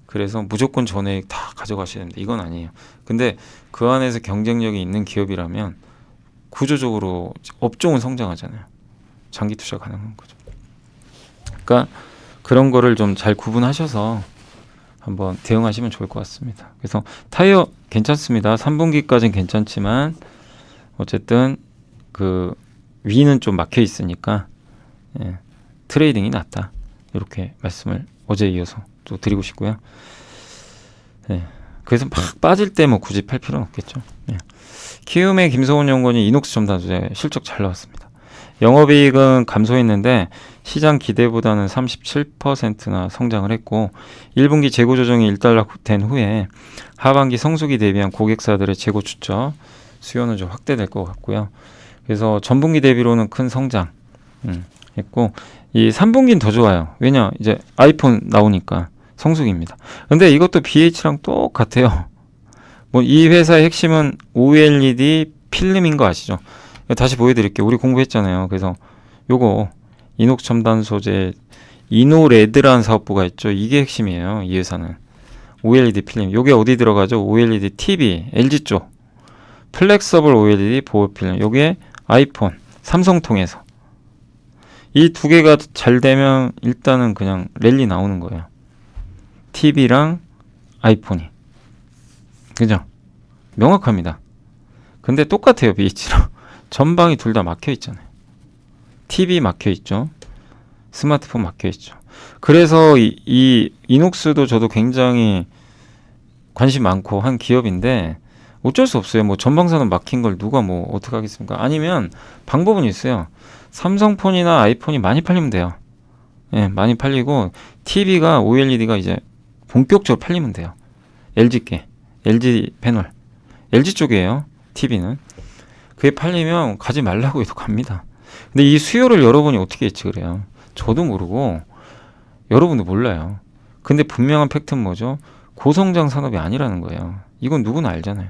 그래서 무조건 전액 다 가져가셔야 됩니다. 이건 아니에요. 근데 그 안에서 경쟁력이 있는 기업이라면 구조적으로 업종은 성장하잖아요. 장기 투자 가능한 거죠. 그러니까 그런 거를 좀 잘 구분하셔서 한번 대응하시면 좋을 것 같습니다. 그래서 타이어 괜찮습니다. 3분기까지는 괜찮지만 어쨌든 그 위는 좀 막혀 있으니까 예, 트레이딩이 낫다. 이렇게 말씀을 어제 이어서 또 드리고 싶고요. 예, 그래서 막 빠질 때 뭐 굳이 팔 필요는 없겠죠. 예. 키움의 김소은 연구원이 이녹스 첨단소재 실적 잘 나왔습니다. 영업이익은 감소했는데 시장 기대보다는 37%나 성장을 했고 1분기 재고 조정이 일단락된 후에 하반기 성수기 대비한 고객사들의 재고 추적 수요는 좀 확대될 것 같고요. 그래서 전분기 대비로는 큰 성장 했고 이 3분기는 더 좋아요. 왜냐 이제 아이폰 나오니까 성수기입니다. 근데 이것도 BH랑 똑같아요. 뭐 이 회사의 핵심은 OLED 필름인 거 아시죠? 다시 보여드릴게요. 우리 공부했잖아요. 그래서 요거 이녹스 첨단 소재 이노레드라는 사업부가 있죠. 이게 핵심이에요. 이 회사는 OLED 필름. 요게 어디 들어가죠? OLED TV, LG 쪽 플렉서블 OLED 보호 필름. 요게 아이폰, 삼성 통해서 이 두 개가 잘 되면 일단은 그냥 랠리 나오는 거예요. TV랑 아이폰이. 그죠? 명확합니다. 근데 똑같아요. BH랑. 전방이 둘 다 막혀 있잖아요. TV 막혀 있죠. 스마트폰 막혀 있죠. 그래서 이 이녹스도 저도 굉장히 관심 많고 한 기업인데 어쩔 수 없어요. 뭐 전방사는 막힌 걸 누가 뭐 어떻게 하겠습니까? 아니면 방법은 있어요. 삼성폰이나 아이폰이 많이 팔리면 돼요. 예, 많이 팔리고 TV가 OLED가 이제 본격적으로 팔리면 돼요. LG께 LG 패널 LG 쪽이에요. TV는 그게 팔리면 가지 말라고 해도 갑니다. 근데 이 수요를 여러분이 어떻게 예측을 해요? 저도 모르고 여러분도 몰라요. 근데 분명한 팩트는 뭐죠? 고성장 산업이 아니라는 거예요. 이건 누구나 알잖아요.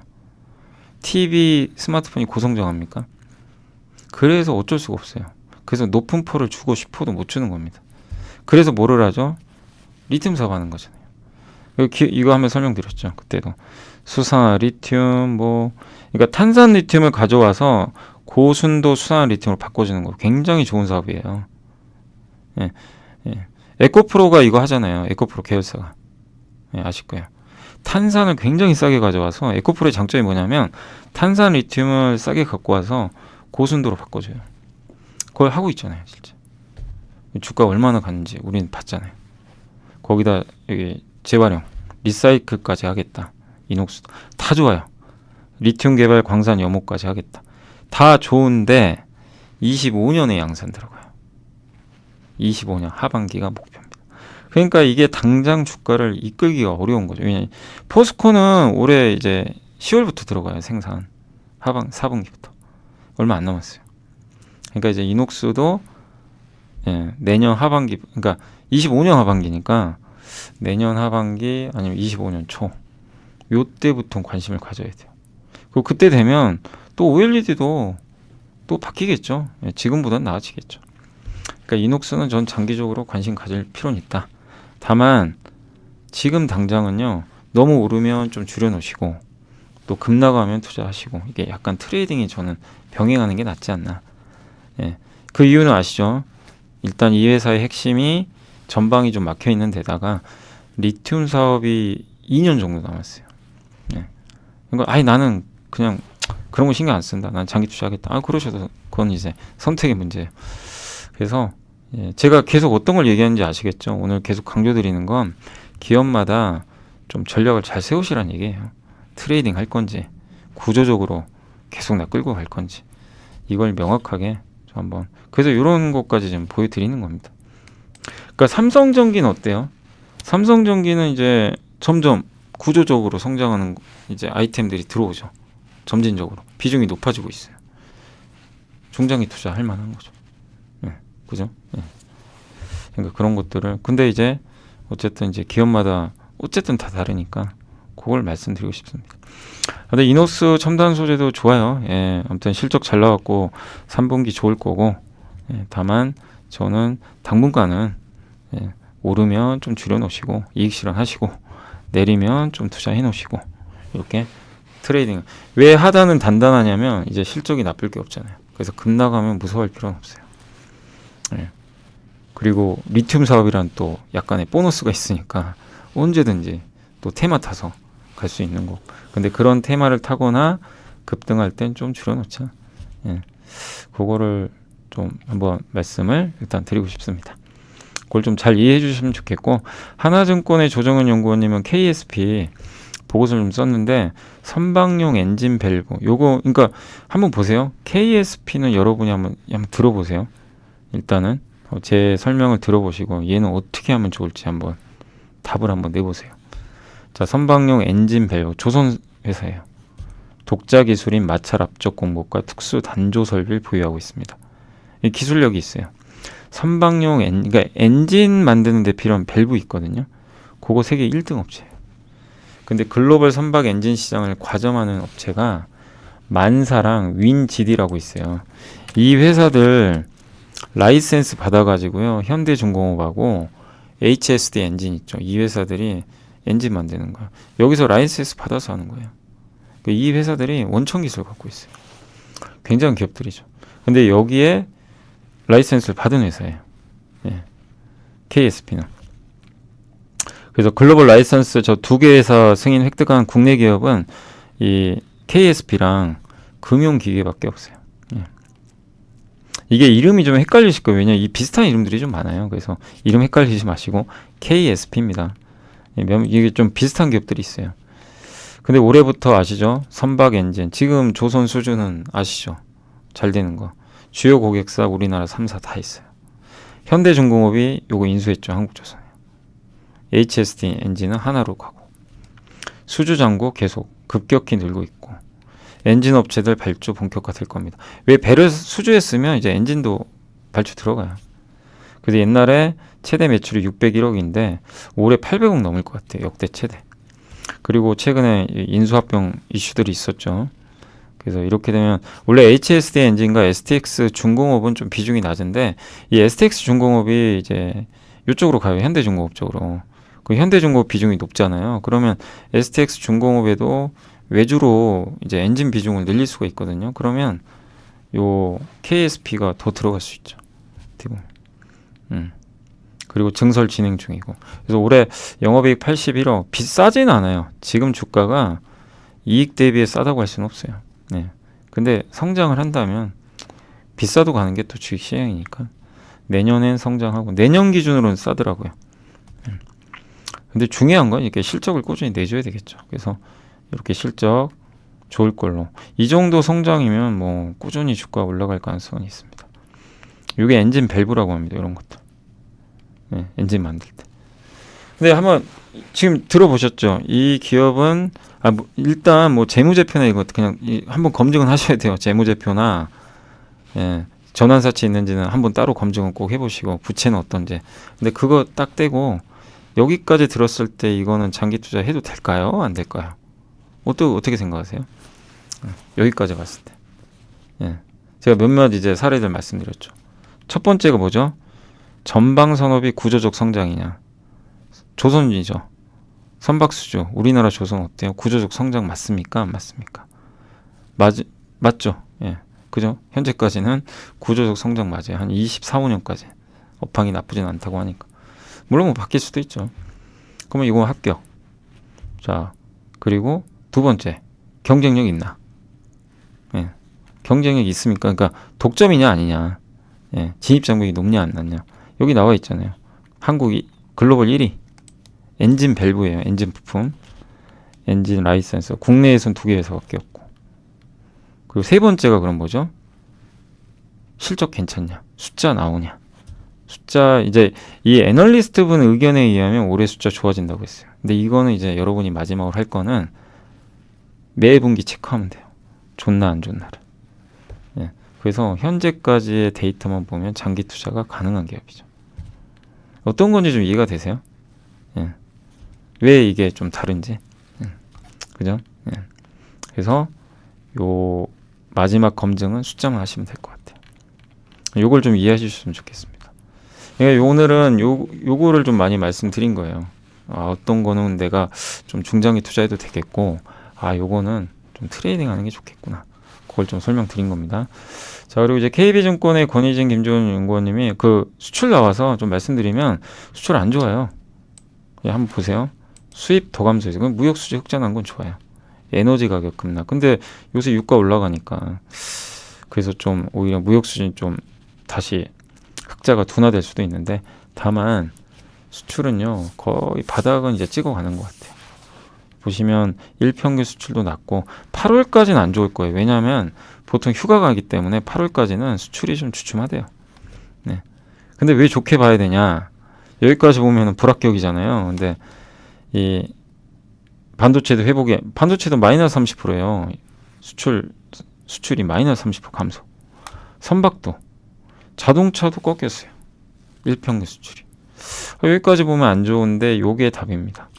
TV, 스마트폰이 고성장합니까? 그래서 어쩔 수가 없어요. 그래서 높은 포를 주고 싶어도 못 주는 겁니다. 그래서 뭐를 하죠? 리튬 사업하는 거잖아요. 이거 한번 설명드렸죠. 그때도 수산 리튬 그러니까 탄산 리튬을 가져와서 고순도 수산 리튬으로 바꿔주는 거 굉장히 좋은 사업이에요. 예, 예. 에코프로가 이거 하잖아요. 에코프로 계열사가. 예, 아실 거예요. 탄산을 굉장히 싸게 가져와서 에코프로의 장점이 뭐냐면 탄산 리튬을 싸게 갖고 와서 고순도로 바꿔줘요. 그걸 하고 있잖아요. 실제. 주가 얼마나 갔는지 우리는 봤잖아요. 거기다 여기 재활용, 리사이클까지 하겠다. 이녹스 다 좋아요. 리튬 개발 광산 염호까지 하겠다. 다 좋은데 25년에 양산 들어가요. 25년 하반기가 목표입니다. 그러니까 이게 당장 주가를 이끌기가 어려운 거죠. 왜냐하면 포스코는 올해 이제 10월부터 들어가요. 생산 4분기부터 얼마 안 남았어요. 그러니까 이제 이녹스도 내년 하반기, 그러니까 25년 하반기니까 내년 하반기 아니면 25년 초 요때부터 관심을 가져야 돼요. 그리고 그때 되면 또 OLED도 또 바뀌겠죠. 지금보다는 나아지겠죠. 그러니까 이녹스는 전 장기적으로 관심 가질 필요는 있다. 다만 지금 당장은요. 너무 오르면 좀 줄여놓으시고 또 급나가면 투자하시고 이게 약간 트레이딩이 저는 병행하는 게 낫지 않나. 예. 그 이유는 아시죠? 일단 이 회사의 핵심이 전방이 좀 막혀있는 데다가 리튬 사업이 2년 정도 남았어요. 예. 그러니까 나는 그냥 그런 거 신경 안 쓴다. 난 장기 투자하겠다. 그러셔도 그건 이제 선택의 문제예요. 그래서 제가 계속 어떤 걸 얘기하는지 아시겠죠? 오늘 계속 강조드리는 건 기업마다 좀 전략을 잘 세우시라는 얘기예요. 트레이딩 할 건지 구조적으로 계속 나 끌고 갈 건지 이걸 명확하게 좀 한번 그래서 이런 것까지 좀 보여드리는 겁니다. 그러니까 삼성전기는 어때요? 삼성전기는 이제 점점 구조적으로 성장하는 이제 아이템들이 들어오죠. 점진적으로 비중이 높아지고 있어요. 중장기 투자할 만한 거죠. 그죠? 그러니까 그런 것들을 근데 이제 어쨌든 이제 기업마다 어쨌든 다 다르니까 그걸 말씀드리고 싶습니다. 근데 이노스 첨단 소재도 좋아요. 아무튼 실적 잘 나왔고 3분기 좋을 거고 다만 저는 당분간은 오르면 좀 줄여놓으시고 이익 실현하시고 내리면 좀 투자해 놓으시고 이렇게 트레이딩 왜 하단은 단단하냐면 이제 실적이 나쁠 게 없잖아요. 그래서 급나가면 무서워할 필요는 없어요. 그리고 리튬 사업이란 또 약간의 보너스가 있으니까 언제든지 또 테마 타서 갈 수 있는 거. 근데 그런 테마를 타거나 급등할 땐 좀 줄여놓자. 그거를 좀 한번 말씀을 일단 드리고 싶습니다. 그걸 좀 잘 이해해 주시면 좋겠고 하나증권의 조정은 연구원님은 KSP 보고서를 좀 썼는데 선박용 엔진 밸브 요거 그러니까 한번 보세요. KSP는 여러분이 한번 들어보세요. 일단은 제 설명을 들어보시고 얘는 어떻게 하면 좋을지 한번 답을 한번 내보세요. 자, 선박용 엔진 밸브 조선 회사예요. 독자 기술인 마찰 압적 공법과 특수 단조 설비를 보유하고 있습니다. 이 기술력이 있어요. 선박용 그러니까 엔진 만드는 데 필요한 밸브 있거든요. 그거 세계 1등 업체예요. 근데 글로벌 선박 엔진 시장을 과점하는 업체가 만사랑 윈지디라고 있어요. 이 회사들 라이센스 받아가지고요. 현대중공업하고 HSD 엔진 있죠. 이 회사들이 엔진 만드는 거야. 여기서 라이센스 받아서 하는 거예요. 이 회사들이 원천 기술 갖고 있어요. 굉장한 기업들이죠. 근데 여기에 라이센스를 받은 회사예요. KSP는. 그래서 글로벌 라이센스 저 두 개 회사 승인 획득한 국내 기업은 이 KSP랑 금융기계밖에 없어요. 이게 이름이 좀 헷갈리실 거예요. 왜냐면 이 비슷한 이름들이 좀 많아요. 그래서 이름 헷갈리지 마시고 KSP입니다. 이게 좀 비슷한 기업들이 있어요. 근데 올해부터 아시죠? 선박 엔진. 지금 조선 수주는 아시죠? 잘 되는 거. 주요 고객사 우리나라 3사 다 있어요. 현대중공업이 요거 인수했죠. 한국조선에. HSD 엔진은 하나로 가고. 수주 잔고 계속 급격히 늘고 있고. 엔진 업체들 발주 본격화될 겁니다. 왜 배를 수주했으면 이제 엔진도 발주 들어가요. 그래서 옛날에 최대 매출이 601억인데 올해 800억 넘을 것 같아요. 역대 최대. 그리고 최근에 인수합병 이슈들이 있었죠. 그래서 이렇게 되면 원래 HSD 엔진과 STX 중공업은 좀 비중이 낮은데 이 STX 중공업이 이제 이쪽으로 가요. 현대중공업 쪽으로. 그 현대중공업 비중이 높잖아요. 그러면 STX 중공업에도 외주로 이제 엔진 비중을 늘릴 수가 있거든요. 그러면 요 KSP가 더 들어갈 수 있죠. 그리고 증설 진행 중이고. 그래서 올해 영업이익 81억 비싸진 않아요. 지금 주가가 이익 대비에 싸다고 할 수는 없어요. 근데 성장을 한다면 비싸도 가는 게 또 주식 시장이니까 내년엔 성장하고 내년 기준으로는 싸더라고요. 근데 중요한 건 이렇게 실적을 꾸준히 내줘야 되겠죠. 그래서 이렇게 실적 좋을 걸로 이 정도 성장이면 뭐 꾸준히 주가 올라갈 가능성이 있습니다. 이게 엔진 밸브라고 합니다. 이런 것들. 엔진 만들 때. 근데 한번 지금 들어보셨죠? 이 기업은 일단 뭐 재무제표나 이거 그냥 한번 검증은 하셔야 돼요. 재무제표나 전환사채 있는지는 한번 따로 검증은 꼭 해보시고 부채는 어떤지. 근데 그거 딱 떼고 여기까지 들었을 때 이거는 장기 투자 해도 될까요? 안 될까요? 어떻게 생각하세요? 여기까지 봤을 때. 제가 몇몇 이제 사례들 말씀드렸죠. 첫 번째가 뭐죠? 전방 산업이 구조적 성장이냐? 조선이죠. 선박수주. 우리나라 조선 어때요? 구조적 성장 맞습니까? 안 맞습니까? 맞죠? 그죠? 현재까지는 구조적 성장 맞아요. 한 24, 5년까지. 업황이 나쁘진 않다고 하니까. 물론 뭐 바뀔 수도 있죠. 그러면 이거 합격. 자, 그리고 두 번째. 경쟁력 있나? 경쟁력이 있습니까? 그러니까 독점이냐 아니냐, 예, 진입 장벽이 높냐 안 낮냐. 여기 나와 있잖아요. 한국이 글로벌 1위 엔진 밸브예요. 엔진 부품, 엔진 라이센서 국내에선 2개 회사밖에 없고. 그리고 세 번째가 그럼 뭐죠? 실적 괜찮냐, 숫자 나오냐. 숫자 이제 이 애널리스트 분 의견에 의하면 올해 숫자 좋아진다고 했어요. 근데 이거는 이제 여러분이 마지막으로 할 거는 매 분기 체크하면 돼요. 좋나 안 좋나를. 예. 그래서 현재까지의 데이터만 보면 장기 투자가 가능한 기업이죠. 어떤 건지 좀 이해가 되세요? 예. 왜 이게 좀 다른지. 그죠? 예. 그래서 요 마지막 검증은 숫자만 하시면 될 것 같아요. 요걸 좀 이해하셨으면 좋겠습니다. 예, 오늘은 요거를 좀 많이 말씀드린 거예요. 어떤 거는 내가 좀 중장기 투자해도 되겠고, 요거는 좀 트레이딩 하는 게 좋겠구나. 그걸 좀 설명드린 겁니다. 자, 그리고 이제 KB증권의 권희진 김조은 연구원님이 그 수출 나와서 좀 말씀드리면 수출 안 좋아요. 예, 한번 보세요. 수입 더 감소해서 무역 수지 흑자 난 건 좋아요. 에너지 가격 급락. 근데 요새 유가 올라가니까 그래서 좀 오히려 무역 수지 좀 다시 흑자가 둔화될 수도 있는데, 다만 수출은요 거의 바닥은 이제 찍어가는 것 같아요. 보시면 일평균 수출도 낮고 8월까지는 안 좋을 거예요. 왜냐하면 보통 휴가 가기 때문에 8월까지는 수출이 좀 주춤하대요. 네. 근데 왜 좋게 봐야 되냐? 여기까지 보면은 불합격이잖아요. 근데 이 반도체도 반도체도 마이너스 30%예요. 수출이 마이너스 30% 감소. 선박도, 자동차도 꺾였어요. 일평균 수출이. 여기까지 보면 안 좋은데 요게 답입니다.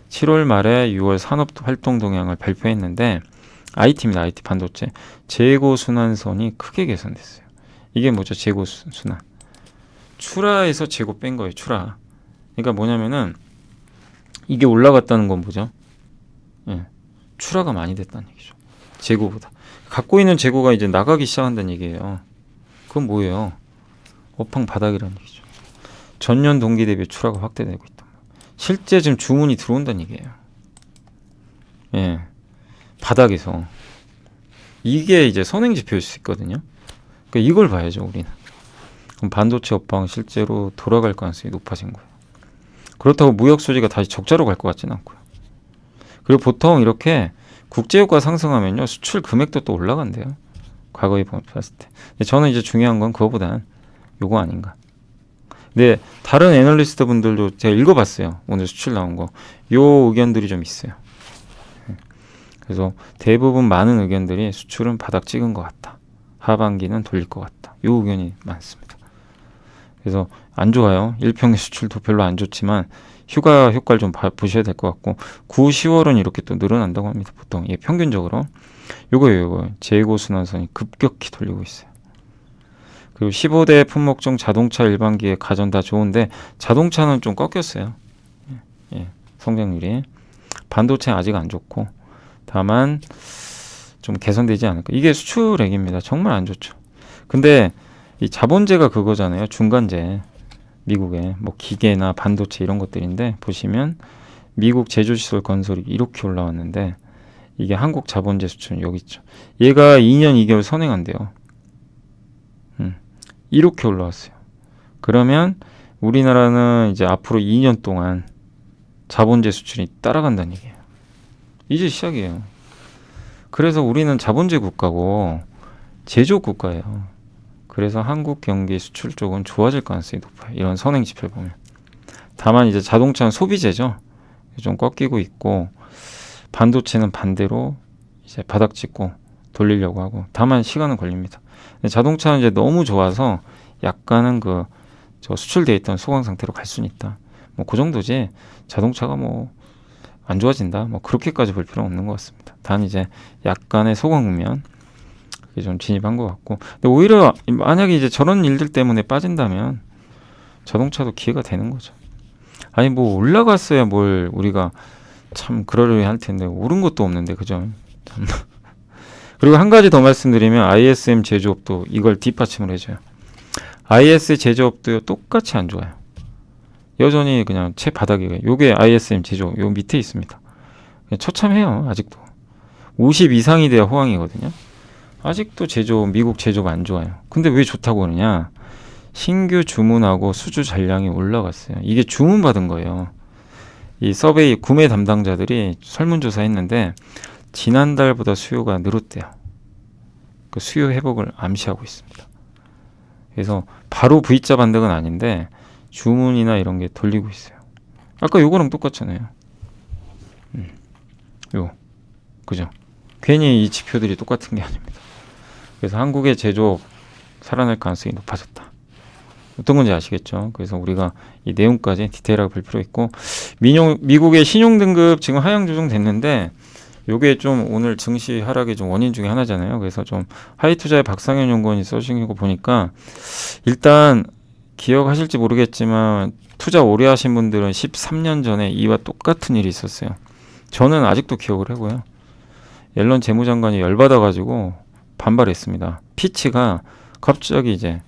7월 말에 6월 산업활동 동향을 발표했는데 IT입니다. IT 반도체. 재고 순환선이 크게 개선됐어요. 이게 뭐죠? 재고 순환. 출하에서 재고 뺀 거예요. 출하. 그러니까 뭐냐면은 이게 올라갔다는 건 뭐죠? 예, 출하가 많이 됐다는 얘기죠. 재고보다. 갖고 있는 재고가 이제 나가기 시작한다는 얘기예요. 그건 뭐예요? 업황 바닥이라는 얘기죠. 전년 동기 대비 출하가 확대되고 있다. 실제 지금 주문이 들어온다는 얘기예요. 예, 바닥에서. 이게 이제 선행 지표일 수 있거든요. 그러니까 이걸 봐야죠, 우리는. 그럼 반도체 업황 실제로 돌아갈 가능성이 높아진 거예요. 그렇다고 무역 수지가 다시 적자로 갈 것 같지는 않고요. 그리고 보통 이렇게 국제유가 상승하면요 수출 금액도 또 올라간대요. 과거에 봤을 때. 근데 저는 이제 중요한 건 그거보다는 요거 아닌가. 근데 다른 애널리스트 분들도 제가 읽어봤어요. 오늘 수출 나온 거. 요 의견들이 좀 있어요. 그래서 대부분 많은 의견들이 수출은 바닥 찍은 것 같다. 하반기는 돌릴 것 같다. 요 의견이 많습니다. 그래서 안 좋아요. 일평균 수출도 별로 안 좋지만 휴가 효과를 좀 보셔야 될 것 같고 9, 10월은 이렇게 또 늘어난다고 합니다. 보통 예, 평균적으로 요거 재고 순환선이 급격히 돌리고 있어요. 그리고 15대 품목중 자동차 일반기에 가전 다 좋은데 자동차는 좀 꺾였어요. 예, 성장률이. 반도체는 아직 안 좋고 다만 좀 개선되지 않을까. 이게 수출액입니다. 정말 안 좋죠. 근데 이 자본재가 그거잖아요. 중간재. 미국의 뭐 기계나 반도체 이런 것들인데 보시면 미국 제조시설 건설이 이렇게 올라왔는데 이게 한국 자본재 수출은 여기 있죠. 얘가 2년 2개월 선행한대요. 이렇게 올라왔어요. 그러면 우리나라는 이제 앞으로 2년 동안 자본재 수출이 따라간다는 얘기예요. 이제 시작이에요. 그래서 우리는 자본재 국가고 제조 국가예요. 그래서 한국 경기 수출 쪽은 좋아질 가능성이 높아요. 이런 선행 지표를 보면. 다만 이제 자동차는 소비재죠. 좀 꺾이고 있고 반도체는 반대로 이제 바닥 찍고 돌리려고 하고 다만 시간은 걸립니다. 자동차는 이제 너무 좋아서 약간은 저 수출돼 있던 소강 상태로 갈 수는 있다. 뭐 그 정도지 자동차가 뭐 안 좋아진다. 뭐 그렇게까지 볼 필요는 없는 것 같습니다. 단 이제 약간의 소강 국면 그게 좀 진입한 것 같고. 근데 오히려 만약에 이제 저런 일들 때문에 빠진다면 자동차도 기회가 되는 거죠. 아니 뭐 올라갔어야 뭘 우리가 참 그러려니 할 텐데 오른 것도 없는데 그죠? 참. 그리고 한 가지 더 말씀드리면 ISM 제조업도 이걸 뒷받침을 해줘요. IS 제조업도 똑같이 안 좋아요. 여전히 그냥 최바닥이에요. 요게 ISM 제조업 요 밑에 있습니다. 처참해요. 아직도 50 이상이 돼야 호황이거든요. 아직도 제조업, 미국 제조업 안 좋아요. 근데 왜 좋다고 그러냐? 신규 주문하고 수주 잔량이 올라갔어요. 이게 주문받은 거예요. 이 서베이 구매 담당자들이 설문조사 했는데 지난달보다 수요가 늘었대요. 그 수요 회복을 암시하고 있습니다. 그래서 바로 V자 반등은 아닌데 주문이나 이런 게 돌리고 있어요. 아까 요거랑 똑같잖아요. 요, 그죠? 괜히 이 지표들이 똑같은 게 아닙니다. 그래서 한국의 제조업 살아날 가능성이 높아졌다. 어떤 건지 아시겠죠? 그래서 우리가 이 내용까지 디테일하게 볼 필요 있고, 미국의 신용등급 지금 하향 조정됐는데 요게 좀 오늘 증시 하락의 좀 원인 중에 하나잖아요. 그래서 좀 하이투자의 박상현 연구원이 써주신 거 보니까 일단 기억하실지 모르겠지만 투자 오래 하신 분들은 13년 전에 이와 똑같은 일이 있었어요. 저는 아직도 기억을 하고요. 옐런 재무장관이 열받아가지고 반발했습니다. 피치가 갑자기 이제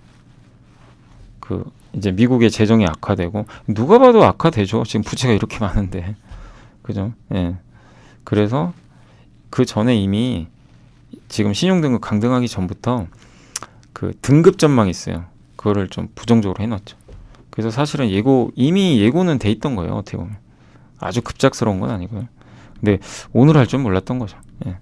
미국의 재정이 악화되고, 누가 봐도 악화되죠. 지금 부채가 이렇게 많은데, 그죠? 예. 그래서 그 전에 이미 지금 신용등급 강등하기 전부터 그 등급 전망이 있어요. 그거를 좀 부정적으로 해놨죠. 그래서 사실은 이미 예고는 돼 있던 거예요. 어떻게 보면 아주 급작스러운 건 아니고요. 근데 오늘 할 줄 몰랐던 거죠. 예.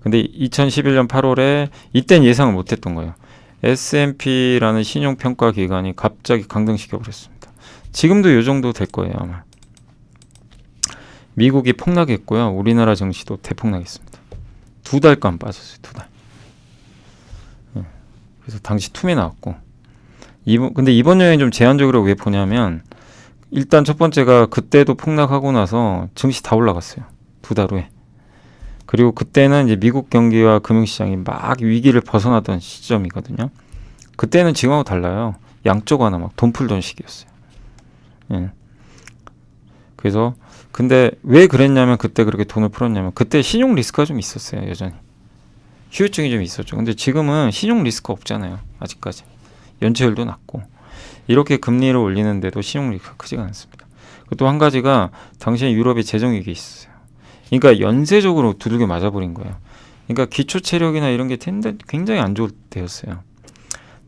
근데 2011년 8월에 이땐 예상을 못했던 거예요. S&P라는 신용평가 기관이 갑자기 강등시켜 버렸습니다. 지금도 이 정도 될 거예요, 아마. 미국이 폭락했고요. 우리나라 증시도 대폭락했습니다. 2달간 빠졌어요. 2달. 예. 그래서 당시 툼에 나왔고, 근데 이번 여행 좀 제한적으로 왜 보냐면, 일단 첫 번째가 그때도 폭락하고 나서 증시 다 올라갔어요. 2달 후에. 그리고 그때는 이제 미국 경기와 금융시장이 막 위기를 벗어나던 시점이거든요. 그때는 지금하고 달라요. 양쪽 하나 막 돈 풀던 시기였어요. 예. 그래서 근데 왜 그랬냐면, 그때 그렇게 돈을 풀었냐면 그때 신용 리스크가 좀 있었어요. 여전히 후유증이 좀 있었죠. 근데 지금은 신용 리스크 없잖아요. 아직까지 연체율도 낮고, 이렇게 금리를 올리는데도 신용 리스크가 크지가 않습니다. 또 한 가지가 당시에 유럽에 재정위기 있었어요. 그러니까 연쇄적으로 두들겨 맞아버린 거예요. 그러니까 기초 체력이나 이런 게 굉장히 안 좋을 때였어요.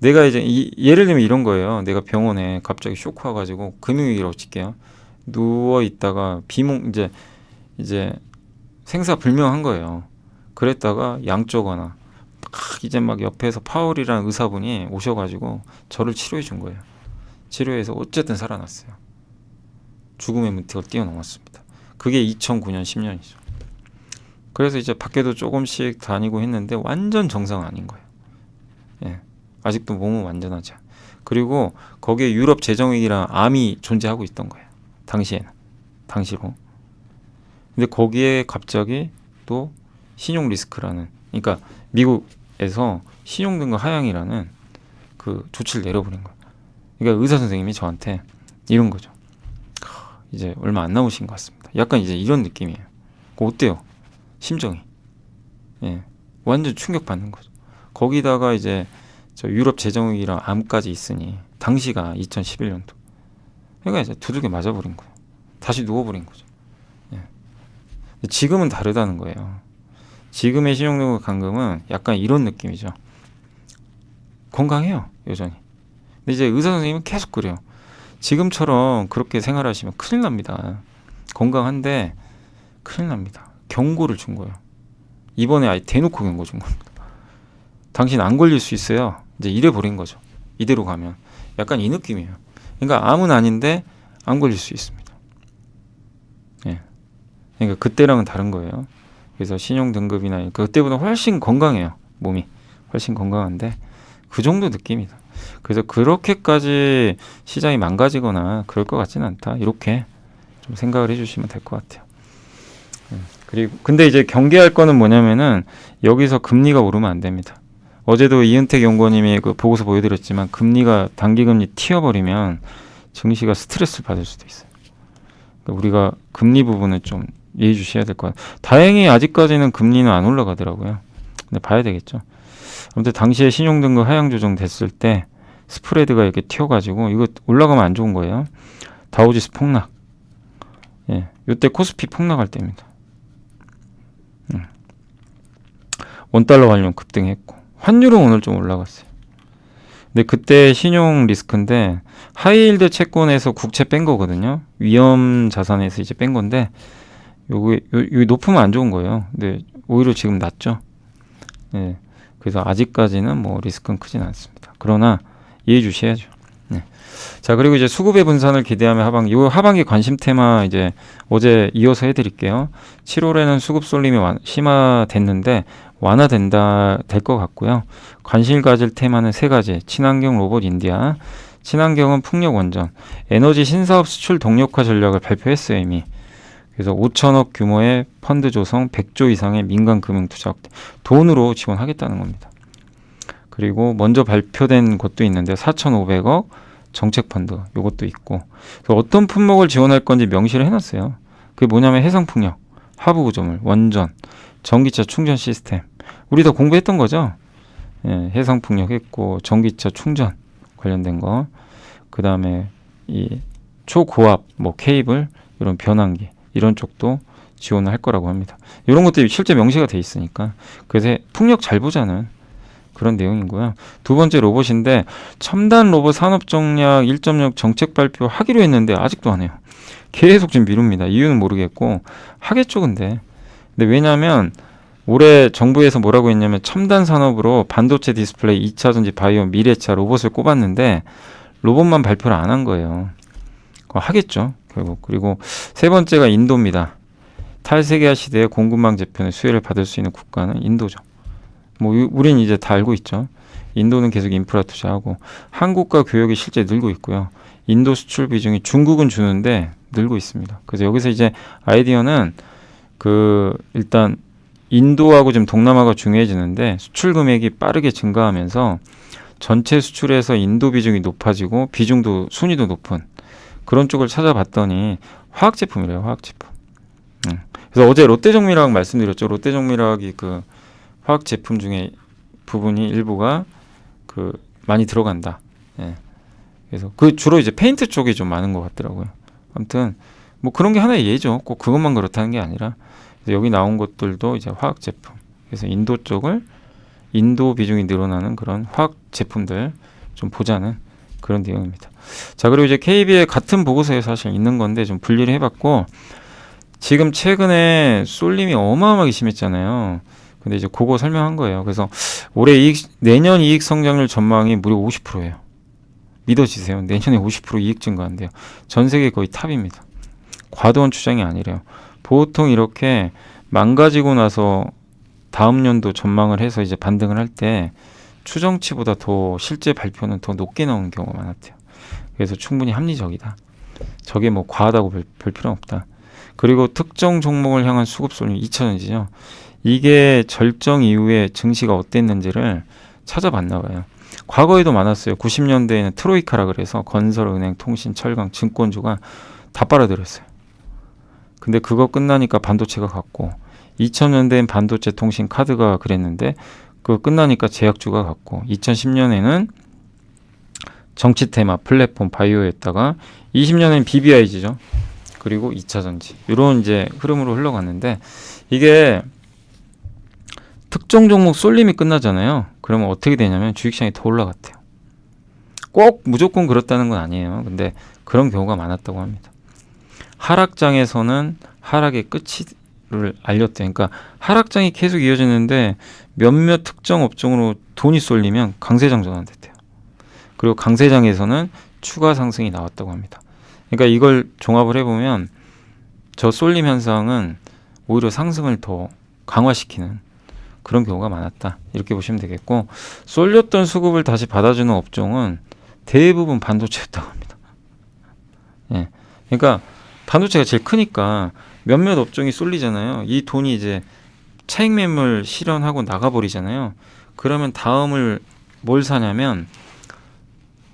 내가 이제 예를 들면 이런 거예요. 내가 병원에 갑자기 쇼크 와가지고, 금융위기라고 칠게요. 누워 있다가 이제 생사불명한 거예요. 그랬다가 양쪽 하나 이제 막 옆에서 파월이라는 의사분이 오셔가지고 저를 치료해 준 거예요. 치료해서 어쨌든 살아났어요. 죽음의 문턱을 뛰어넘었습니다. 그게 2009년 10년이죠. 그래서 이제 밖에도 조금씩 다니고 했는데 완전 정상 아닌 거예요. 예. 아직도 몸은 완전하지 않아요. 그리고 거기에 유럽 재정위기랑 암이 존재하고 있던 거예요. 당시로. 근데 거기에 갑자기 또 신용 리스크라는, 그러니까 미국에서 신용등급 하향이라는 그 조치를 내려버린 거예요. 그러니까 의사 선생님이 저한테 이런 거죠. 이제 얼마 안 남으신 것 같습니다. 약간 이제 이런 느낌이에요. 어때요? 심정이. 예. 완전 충격받는 거죠. 거기다가 이제 저 유럽 재정위기랑 암까지 있으니, 당시가 2011년도. 그러니까 이제 두들겨 맞아버린 거예요. 다시 누워버린 거죠. 예. 지금은 다르다는 거예요. 지금의 신용등급 강금은 약간 이런 느낌이죠. 건강해요, 여전히. 근데 이제 의사 선생님은 계속 그래요. 지금처럼 그렇게 생활하시면 큰일 납니다. 건강한데 큰일 납니다. 경고를 준 거예요. 이번에 아예 대놓고 경고 준 겁니다. 당신 안 걸릴 수 있어요. 이제 이래 버린 거죠. 이대로 가면. 약간 이 느낌이에요. 그러니까 암은 아닌데 안 걸릴 수 있습니다. 예. 그러니까 그때랑은 다른 거예요. 그래서 신용 등급이나 그때보다 훨씬 건강해요. 몸이 훨씬 건강한데 그 정도 느낌이다. 그래서 그렇게까지 시장이 망가지거나 그럴 것 같지는 않다. 이렇게 좀 생각을 해주시면 될 것 같아요. 그리고 근데 이제 경계할 거는 뭐냐면은 여기서 금리가 오르면 안 됩니다. 어제도 이은택 연구원님이 그 보고서 보여드렸지만, 금리가 단기금리 튀어버리면 증시가 스트레스를 받을 수도 있어요. 그러니까 우리가 금리 부분을 좀 예의주시해야 될 것 같아요. 다행히 아직까지는 금리는 안 올라가더라고요. 근데 봐야 되겠죠. 아무튼 당시에 신용등급 하향 조정됐을 때 스프레드가 이렇게 튀어가지고 이거 올라가면 안 좋은 거예요. 다우지수 폭락. 예, 이때 코스피 폭락할 때입니다. 원달러 환율 급등했고 환율은 오늘 좀 올라갔어요. 근데 그때 신용 리스크인데 하이힐드 채권에서 국채 뺀 거거든요. 위험 자산에서 이제 뺀 건데 요게 높으면 안 좋은 거예요. 근데 오히려 지금 낮죠. 네. 그래서 아직까지는 뭐 리스크는 크진 않습니다. 그러나 이해해 주셔야죠. 네. 자, 그리고 이제 수급의 분산을 기대하며 하반기 관심 테마 이제 어제 이어서 해드릴게요. 7월에는 수급 쏠림이 심화됐는데 될 것 같고요. 관심 가질 테마는 세 가지. 친환경 로봇 인디아, 친환경은 풍력 원전, 에너지 신사업 수출 동력화 전략을 발표했어요 이미. 그래서 5천억 규모의 펀드 조성, 100조 이상의 민간 금융 투자 확대, 돈으로 지원하겠다는 겁니다. 그리고 먼저 발표된 것도 있는데 4,500억 정책 펀드 요것도 있고, 어떤 품목을 지원할 건지 명시를 해놨어요. 그게 뭐냐면 해상풍력, 하부구조물, 원전, 전기차 충전 시스템. 우리 다 공부했던 거죠. 예, 해상풍력 했고 전기차 충전 관련된 거, 그 다음에 이 초고압 뭐 케이블 이런 변환기 이런 쪽도 지원을 할 거라고 합니다. 이런 것들이 실제 명시가 돼 있으니까. 그래서 풍력 잘 보자는 그런 내용이고요. 두 번째 로봇인데 첨단 로봇 산업 전략 1.0 정책 발표하기로 했는데 아직도 안 해요. 계속 지금 미룹니다. 이유는 모르겠고 하겠죠 근데 왜냐하면 올해 정부에서 뭐라고 했냐면 첨단 산업으로 반도체 디스플레이, 2차전지, 바이오, 미래차 로봇을 꼽았는데 로봇만 발표를 안 한 거예요. 그거 하겠죠 결국. 그리고 세 번째가 인도입니다. 탈세계화 시대에 공급망 재편의 수혜를 받을 수 있는 국가는 인도죠. 뭐 우린 이제 다 알고 있죠. 인도는 계속 인프라 투자하고 한국과 교역이 실제 늘고 있고요. 인도 수출 비중이 중국은 주는데 늘고 있습니다. 그래서 여기서 이제 아이디어는 일단 인도하고 지금 동남아가 중요해지는데 수출 금액이 빠르게 증가하면서 전체 수출에서 인도 비중이 높아지고 비중도 순위도 높은 그런 쪽을 찾아봤더니 화학 제품이래요. 화학 제품. 그래서 어제 롯데정밀화학 말씀드렸죠. 롯데정밀화학이 그 화학 제품 중에 부분이 일부가 많이 들어간다. 예. 그래서 주로 이제 페인트 쪽이 좀 많은 것 같더라고요. 아무튼 뭐 그런 게 하나의 예죠. 꼭 그것만 그렇다는 게 아니라 여기 나온 것들도 이제 화학 제품. 그래서 인도 비중이 늘어나는 그런 화학 제품들 좀 보자는 그런 내용입니다. 자, 그리고 이제 KB의 같은 보고서에 사실 있는 건데 좀 분리를 해봤고, 지금 최근에 쏠림이 어마어마하게 심했잖아요. 근데 이제 그거 설명한 거예요. 그래서 내년 이익 성장률 전망이 무려 50%예요. 믿어지세요? 내년에 50% 이익 증가한대요. 전 세계 거의 탑입니다. 과도한 추정이 아니래요. 보통 이렇게 망가지고 나서 다음 연도 전망을 해서 이제 반등을 할 때 추정치보다 더 실제 발표는 더 높게 나오는 경우가 많았대요. 그래서 충분히 합리적이다. 저게 뭐 과하다고 볼 필요는 없다. 그리고 특정 종목을 향한 수급 쏠림 2차전지죠. 이게 절정 이후에 증시가 어땠는지를 찾아봤나 봐요. 과거에도 많았어요. 90년대에는 트로이카라 그래서 건설, 은행, 통신, 철강, 증권주가 다 빨아들였어요. 근데 그거 끝나니까 반도체가 갔고, 2000년대엔 반도체, 통신, 카드가 그랬는데 그거 끝나니까 제약주가 갔고, 2010년에는 정치 테마, 플랫폼, 바이오였다가 20년에는 BBIG죠. 그리고 2차전지. 이런 이제 흐름으로 흘러갔는데, 이게 특정 종목 쏠림이 끝나잖아요. 그러면 어떻게 되냐면 주식시장이 더 올라갔대요. 꼭 무조건 그렇다는 건 아니에요. 근데 그런 경우가 많았다고 합니다. 하락장에서는 하락의 끝을 알렸대요. 그러니까 하락장이 계속 이어지는데 몇몇 특정 업종으로 돈이 쏠리면 강세장 전환됐대요. 그리고 강세장에서는 추가 상승이 나왔다고 합니다. 그러니까 이걸 종합을 해보면 저 쏠림 현상은 오히려 상승을 더 강화시키는 그런 경우가 많았다. 이렇게 보시면 되겠고, 쏠렸던 수급을 다시 받아주는 업종은 대부분 반도체였다고 합니다. 예. 그러니까 반도체가 제일 크니까 몇몇 업종이 쏠리잖아요. 이 돈이 이제 차익 매물 실현하고 나가버리잖아요. 그러면 다음을 뭘 사냐면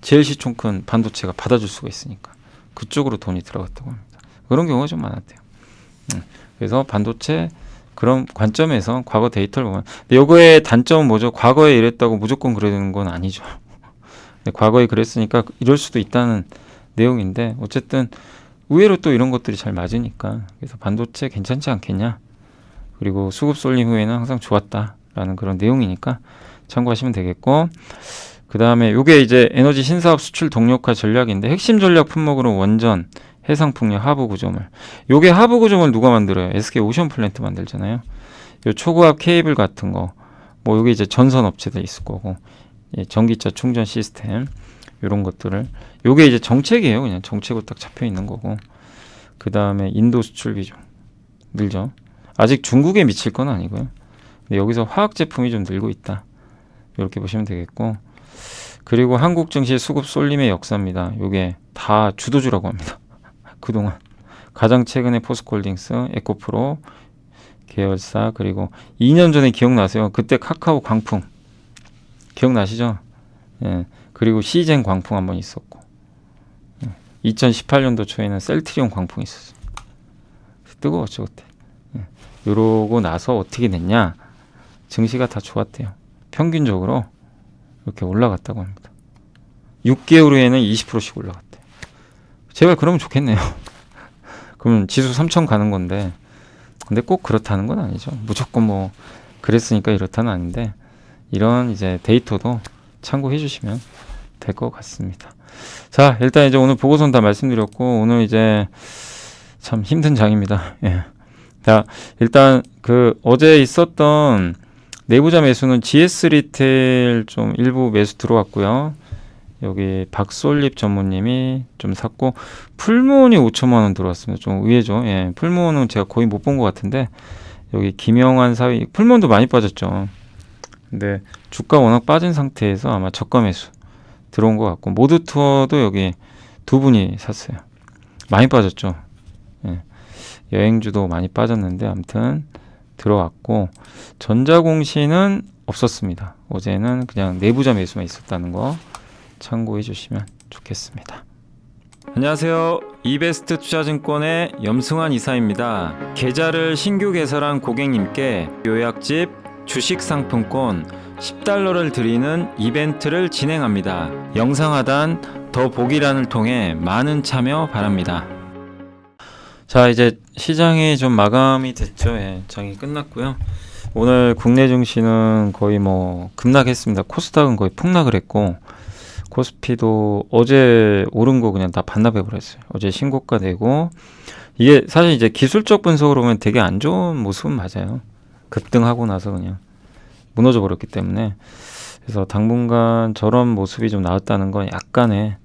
제일 시총 큰 반도체가 받아줄 수가 있으니까 그쪽으로 돈이 들어갔다고 합니다. 그런 경우가 좀 많았대요. 그래서 반도체 그런 관점에서 과거 데이터를 보면, 근데 요거의 단점은 뭐죠? 과거에 이랬다고 무조건 그래야 되는 건 아니죠. 과거에 그랬으니까 이럴 수도 있다는 내용인데, 어쨌든 의외로 또 이런 것들이 잘 맞으니까, 그래서 반도체 괜찮지 않겠냐, 그리고 수급 쏠림 후에는 항상 좋았다, 라는 그런 내용이니까 참고하시면 되겠고, 그 다음에 요게 이제 에너지 신사업 수출 동력화 전략인데, 핵심 전략 품목으로 원전, 해상풍력, 하부 구조물. 요게 하부 구조물 누가 만들어요? SK 오션 플랜트 만들잖아요. 요 초고압 케이블 같은 거, 뭐 요게 이제 전선 업체들 있을 거고, 예, 전기차 충전 시스템 요런 것들을, 요게 이제 정책이에요. 그냥 정책으로 딱 잡혀 있는 거고. 그 다음에 인도 수출 비중 늘죠. 아직 중국에 미칠 건 아니고요. 근데 여기서 화학 제품이 좀 늘고 있다. 이렇게 보시면 되겠고, 그리고 한국 증시 수급 쏠림의 역사입니다. 요게 다 주도주라고 합니다. 그동안 가장 최근에 포스코홀딩스, 에코프로 계열사, 그리고 2년 전에 기억나세요? 그때 카카오 광풍 기억나시죠? 예. 그리고 시젠 광풍 한번 있었고, 2018년도 초에는 셀트리온 광풍이 있었어요. 뜨거웠죠 그때. 예. 이러고 나서 어떻게 됐냐? 증시가 다 좋았대요. 평균적으로 이렇게 올라갔다고 합니다. 6개월 후에는 20%씩 올라갔대요. 제발 그러면 좋겠네요. 그러면 지수 3천 가는 건데, 근데 꼭 그렇다는 건 아니죠. 무조건 뭐 그랬으니까 이렇다는 아닌데, 이런 이제 데이터도 참고해 주시면 될 것 같습니다. 자, 일단 이제 오늘 보고서는 다 말씀드렸고, 오늘 이제 참 힘든 장입니다. 예. 자, 일단 그 어제 있었던 내부자 매수는 GS 리테일 좀 일부 매수 들어왔고요. 여기 박솔립 전무님이 좀 샀고, 풀무원이 5천만 원 들어왔습니다. 좀 의외죠. 예, 풀무원은 제가 거의 못 본 것 같은데, 여기 김영환 사위, 풀무원도 많이 빠졌죠. 근데 주가 워낙 빠진 상태에서 아마 저가 매수 들어온 것 같고, 모드 투어도 여기 두 분이 샀어요. 많이 빠졌죠. 예. 여행주도 많이 빠졌는데 아무튼 들어왔고, 전자공시는 없었습니다. 어제는 그냥 내부자 매수만 있었다는 거 참고해 주시면 좋겠습니다. 안녕하세요. 이베스트 투자증권의 염승환 이사입니다. 계좌를 신규 개설한 고객님께 요약집 주식 상품권 10달러를 드리는 이벤트를 진행합니다. 영상 하단 더 보기란을 통해 많은 참여 바랍니다. 자, 이제 시장이 좀 마감이 됐죠. 예, 장이 끝났고요. 오늘 국내 증시는 거의 뭐 급락했습니다. 코스닥은 거의 폭락을 했고, 코스피도 어제 오른 거 그냥 다 반납해 버렸어요. 어제 신고가 되고, 이게 사실 이제 기술적 분석으로 보면 되게 안 좋은 모습은 맞아요. 급등하고 나서 그냥 무너져 버렸기 때문에. 그래서 당분간 저런 모습이 좀 나왔다는 건 약간의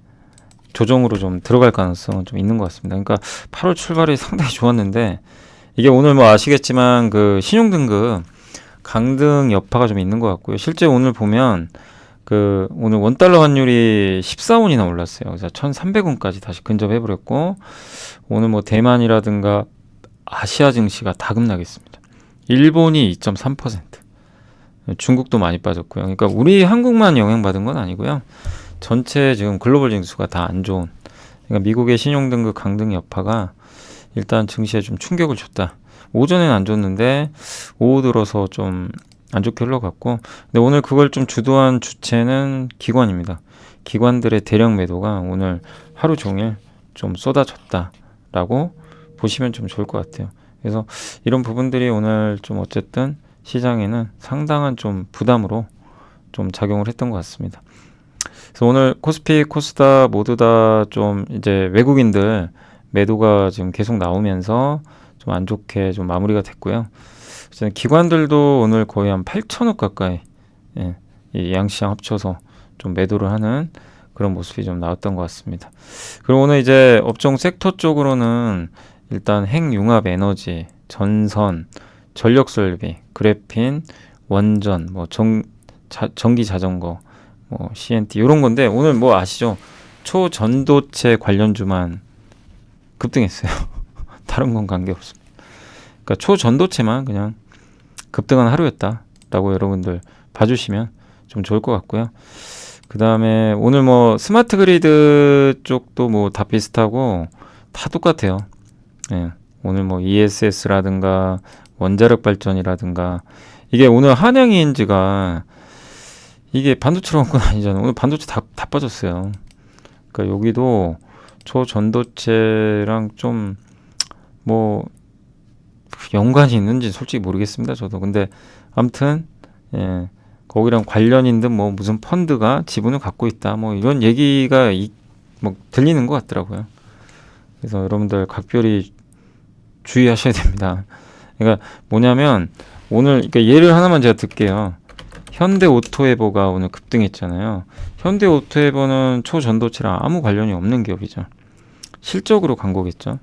조정으로 좀 들어갈 가능성은 좀 있는 것 같습니다. 그러니까 8월 출발이 상당히 좋았는데, 이게 오늘 뭐 아시겠지만 그 신용등급 강등 여파가 좀 있는 것 같고요. 실제 오늘 보면 그 오늘 원달러 환율이 14원이나 올랐어요. 그래서 1,300원까지 다시 근접해 버렸고, 오늘 뭐 대만이라든가 아시아 증시가 다 급락했습니다. 일본이 2.3%, 중국도 많이 빠졌고요. 그러니까 우리 한국만 영향받은 건 아니고요. 전체 지금 글로벌 지수가 다 안 좋은, 그러니까 미국의 신용등급 강등 여파가 일단 증시에 좀 충격을 줬다. 오전에는 안 좋았는데 오후 들어서 좀 안 좋게 흘러갔고, 근데 오늘 그걸 좀 주도한 주체는 기관입니다. 기관들의 대량 매도가 오늘 하루 종일 좀 쏟아졌다라고 보시면 좀 좋을 것 같아요. 그래서 이런 부분들이 오늘 좀 어쨌든 시장에는 상당한 좀 부담으로 좀 작용을 했던 것 같습니다. 그래서 오늘 코스피, 코스닥 모두 다 좀 이제 외국인들 매도가 지금 계속 나오면서 좀 안 좋게 좀 마무리가 됐고요. 기관들도 오늘 거의 한 8천억 가까이, 예, 이 양시장 합쳐서 좀 매도를 하는 그런 모습이 좀 나왔던 것 같습니다. 그리고 오늘 이제 업종 섹터 쪽으로는 일단 핵융합 에너지, 전선, 전력 설비, 그래핀, 원전, 뭐 전기 자전거, 뭐 CNT 이런 건데, 오늘 뭐 아시죠? 초전도체 관련주만 급등했어요. 다른 건 관계없습니다. 그러니까 초전도체만 그냥 급등한 하루였다라고 여러분들 봐주시면 좀 좋을 것 같고요. 그 다음에 오늘 뭐 스마트 그리드 쪽도 뭐 다 비슷하고 다 똑같아요. 예, 오늘 뭐 ESS라든가 원자력 발전이라든가, 이게 오늘 한양ENG가 이게 반도체로 간 건 아니잖아요. 오늘 반도체 다 빠졌어요. 그러니까 여기도 초전도체랑 좀 뭐 연관이 있는지 솔직히 모르겠습니다. 저도. 근데 아무튼 예, 거기랑 관련인 듯 뭐 무슨 펀드가 지분을 갖고 있다. 뭐 이런 얘기가 뭐 들리는 것 같더라고요. 그래서 여러분들 각별히 주의하셔야 됩니다. 그러니까 뭐냐면 오늘 그러니까 예를 하나만 제가 들게요. 현대오토에버가 오늘 급등했잖아요. 현대오토에버는 초전도체랑 아무 관련이 없는 기업이죠. 실적으로 간 거겠죠.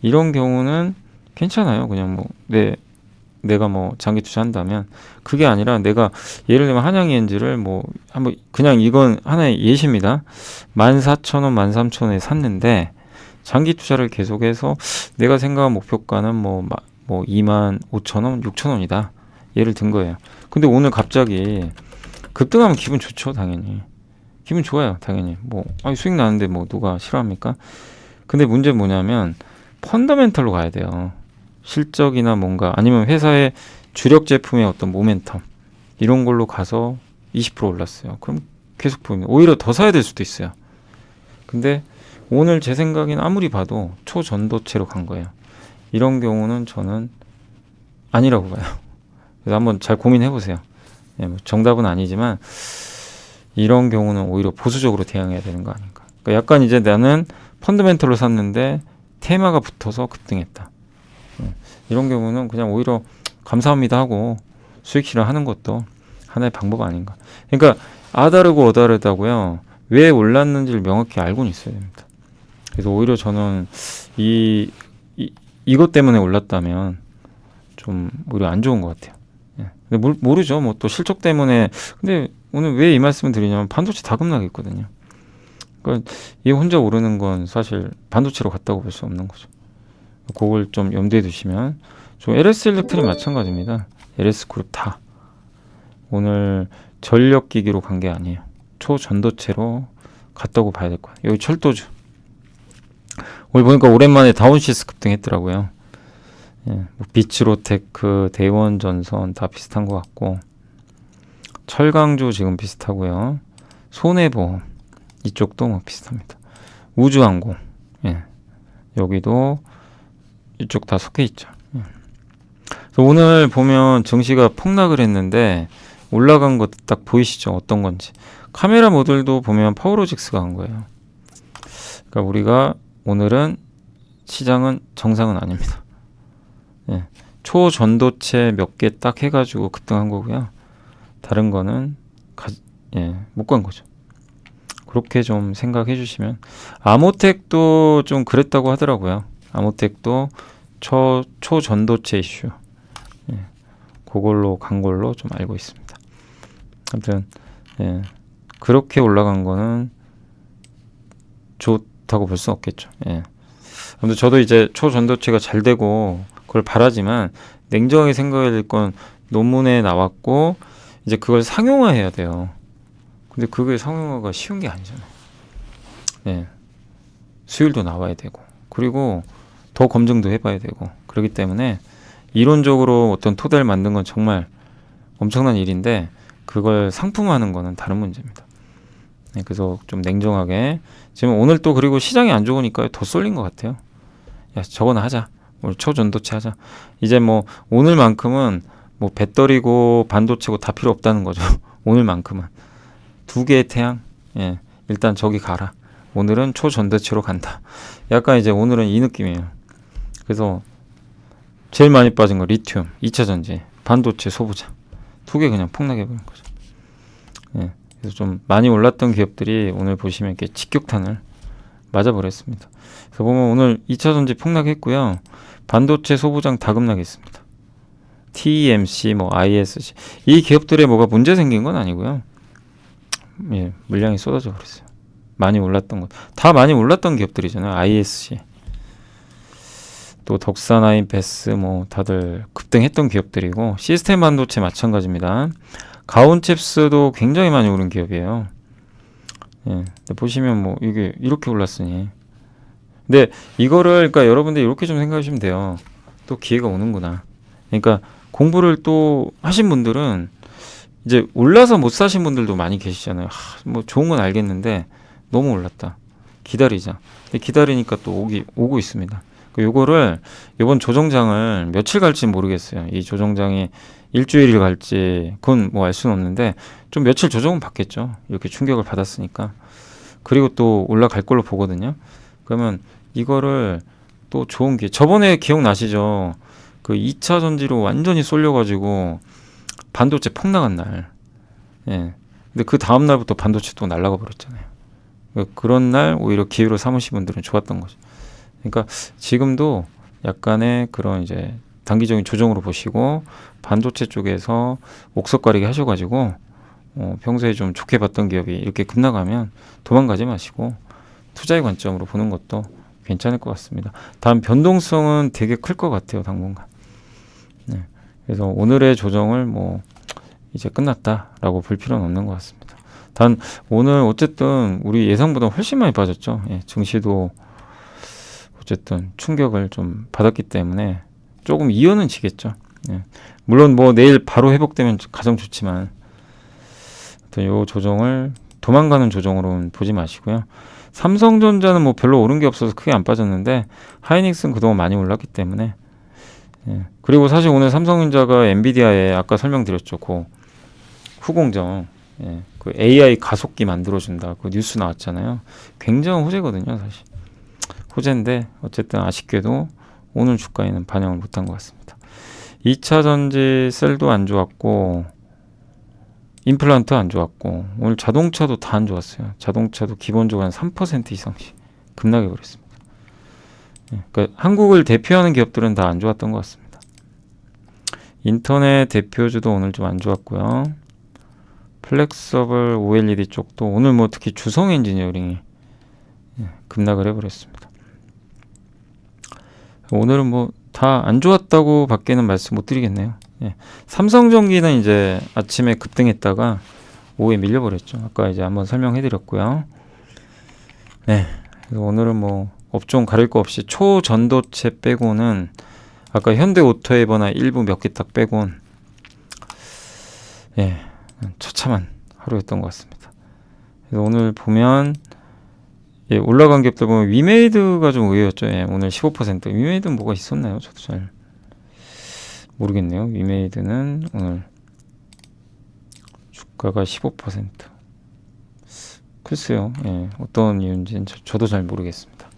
이런 경우는 괜찮아요. 그냥 뭐 내가 뭐 장기 투자한다면 그게 아니라 내가 예를 들면 한양이엔즈를 뭐 한번 그냥 이건 하나의 예시입니다. 14,000원, 13,000원에 샀는데 장기 투자를 계속해서 내가 생각한 목표가는 뭐 25,000원, 6,000원이다. 예를 든 거예요. 근데 오늘 갑자기 급등하면 기분 좋죠, 당연히. 기분 좋아요, 당연히. 뭐 수익 나는데 뭐 누가 싫어합니까? 근데 문제는 뭐냐면 펀더멘털로 가야 돼요. 실적이나 뭔가 아니면 회사의 주력 제품의 어떤 모멘텀 이런 걸로 가서 20% 올랐어요. 그럼 계속 보면 오히려 더 사야 될 수도 있어요. 근데 오늘 제 생각엔 아무리 봐도 초전도체로 간 거예요. 이런 경우는 저는 아니라고 봐요. 그래서 한번 잘 고민해 보세요. 예, 뭐 정답은 아니지만 이런 경우는 오히려 보수적으로 대응해야 되는 거 아닌가. 그러니까 약간 이제 나는 펀더멘털로 샀는데 테마가 붙어서 급등했다. 이런 경우는 그냥 오히려 감사합니다 하고 수익 실현하는 것도 하나의 방법 아닌가. 그러니까 아다르고 어다르다고요. 왜 올랐는지를 명확히 알고는 있어야 됩니다. 그래서 오히려 저는 이것 때문에 올랐다면 좀 오히려 안 좋은 것 같아요. 예. 근데 모르죠. 뭐 또 실적 때문에. 근데 오늘 왜 이 말씀을 드리냐면 반도체 다 급락했거든요. 그러니까 이 혼자 오르는 건 사실 반도체로 갔다고 볼 수 없는 거죠. 그걸 좀 염두에 두시면 좀 LS 일렉트릭 마찬가지입니다. LS 그룹 다 오늘 전력기기로 간 게 아니에요. 초전도체로 갔다고 봐야 될 거예요. 여기 철도주 오늘 보니까 오랜만에 다운시스 급등했더라고요. 예, 뭐 비츠로테크, 대원전선 다 비슷한 것 같고 철강주 지금 비슷하고요. 손해보험 이쪽도 뭐 비슷합니다. 우주항공 예, 여기도 이쪽 다 속해 있죠. 예. 그래서 오늘 보면 증시가 폭락을 했는데 올라간 것 딱 보이시죠? 어떤 건지. 카메라 모듈도 보면 파워로직스가 간 거예요. 그러니까 우리가 오늘은 시장은 정상은 아닙니다. 예. 초전도체 몇 개 딱 해가지고 급등한 거고요. 다른 거는 못 간 거죠. 그렇게 좀 생각해 주시면 아모텍도 좀 그랬다고 하더라고요. 아모텍도 초전도체 이슈 그걸로 간 걸로 좀 알고 있습니다. 아무튼 그렇게 올라간 거는 좋다고 볼 수는 없겠죠. 아무튼 저도 이제 초전도체가 잘 되고 그걸 바라지만 냉정하게 생각해야 될 건 논문에 나왔고 이제 그걸 상용화해야 돼요. 근데 그게 상용화가 쉬운 게 아니잖아요. 수율도 나와야 되고 그리고 더 검증도 해봐야 되고 그렇기 때문에 이론적으로 어떤 토대를 만든 건 정말 엄청난 일인데 그걸 상품화하는 거는 다른 문제입니다. 그래서 좀 냉정하게 지금 오늘 또 그리고 시장이 안 좋으니까 더 쏠린 것 같아요. 야 저거나 하자. 우리 초전도체 하자. 이제 뭐 오늘만큼은 뭐 배터리고 반도체고 다 필요 없다는 거죠. 오늘만큼은 두 개의 태양. 일단 저기 가라. 오늘은 초전도체로 간다. 약간 이제 오늘은 이 느낌이에요. 그래서 제일 많이 빠진 거 리튬, 2차전지, 반도체, 소부장 두 개 그냥 폭락해버린 거죠. 그래서 좀 많이 올랐던 기업들이 오늘 보시면 이렇게 직격탄을 맞아버렸습니다. 그래서 보면 오늘 2차전지 폭락했고요. 반도체, 소부장 다 급락했습니다. TMC, 뭐 ISC 이 기업들에 뭐가 문제 생긴 건 아니고요. 물량이 쏟아져 버렸어요. 많이 올랐던 것 다 많이 올랐던 기업들이잖아요. ISC 또 덕사나인, 베스 뭐 다들 급등했던 기업들이고 시스템 반도체 마찬가지입니다. 가온칩스도 굉장히 많이 오른 기업이에요. 보시면 뭐 이게 이렇게 올랐으니 근데 이거를 그러니까 여러분들 이렇게 좀 생각하시면 돼요. 또 기회가 오는구나. 그러니까 공부를 또 하신 분들은 이제 올라서 못 사신 분들도 많이 계시잖아요. 뭐 좋은 건 알겠는데 너무 올랐다. 기다리자. 기다리니까 또 오고 있습니다. 요거를 이번 조정장을 며칠 갈지 모르겠어요. 이 조정장이 일주일을 갈지 그건 뭐 알 수는 없는데 좀 며칠 조정은 받겠죠. 이렇게 충격을 받았으니까. 그리고 또 올라갈 걸로 보거든요. 그러면 이거를 또 좋은 게 저번에 기억나시죠? 그 2차 전지로 완전히 쏠려가지고 반도체 폭락한 날. 예. 근데 그 다음 날부터 반도체 또 날아가 버렸잖아요. 그런 날 오히려 기회로 삼으신 분들은 좋았던 거죠. 그러니까 지금도 약간의 그런 이제 단기적인 조정으로 보시고 반도체 쪽에서 옥석 가리기 하셔가지고 평소에 좀 좋게 봤던 기업이 이렇게 급락하면 도망가지 마시고 투자의 관점으로 보는 것도 괜찮을 것 같습니다. 다음 변동성은 되게 클 것 같아요, 당분간. 네. 그래서 오늘의 조정을 뭐 이제 끝났다라고 볼 필요는 없는 것 같습니다. 단 오늘 어쨌든 우리 예상보다 훨씬 많이 빠졌죠. 예, 증시도 어쨌든 충격을 좀 받았기 때문에 조금 이유는 지겠죠. 예. 물론 뭐 내일 바로 회복되면 가장 좋지만 이 조정을 도망가는 조정으로는 보지 마시고요. 삼성전자는 뭐 별로 오른 게 없어서 크게 안 빠졌는데 하이닉스는 그동안 많이 올랐기 때문에 예. 그리고 사실 오늘 삼성전자가 엔비디아에 아까 설명드렸죠. 그 후공정 예. 그 AI 가속기 만들어준다 그 뉴스 나왔잖아요. 굉장한 호재거든요. 사실 호재인데 어쨌든 아쉽게도 오늘 주가에는 반영을 못한 것 같습니다. 2차 전지 셀도 안 좋았고 임플란트 안 좋았고 오늘 자동차도 다 안 좋았어요. 자동차도 기본적으로 한 3% 이상씩 급락해 버렸습니다. 예, 그러니까 한국을 대표하는 기업들은 다 안 좋았던 것 같습니다. 인터넷 대표주도 오늘 좀 안 좋았고요. 플렉서블 OLED 쪽도 오늘 뭐 특히 주성 엔지니어링이 급락을 해버렸습니다. 오늘은 뭐 다 안 좋았다고 밖에는 말씀 못 드리겠네요. 예. 삼성전기는 이제 아침에 급등했다가 오후에 밀려버렸죠. 아까 이제 한번 설명해 드렸고요. 네. 그래서 오늘은 뭐 업종 가릴 거 없이 초전도체 빼고는 아까 현대오토에버나 일부 몇 개 딱 빼곤 예, 처참한 하루였던 것 같습니다. 그래서 오늘 보면 예, 올라간 기업들 보면 위메이드가 좀 의외였죠. 예, 오늘 15%. 위메이드는 뭐가 있었나요? 저도 잘 모르겠네요. 위메이드는 오늘 주가가 15%. 글쎄요. 예, 어떤 이유인지는 저도 잘 모르겠습니다.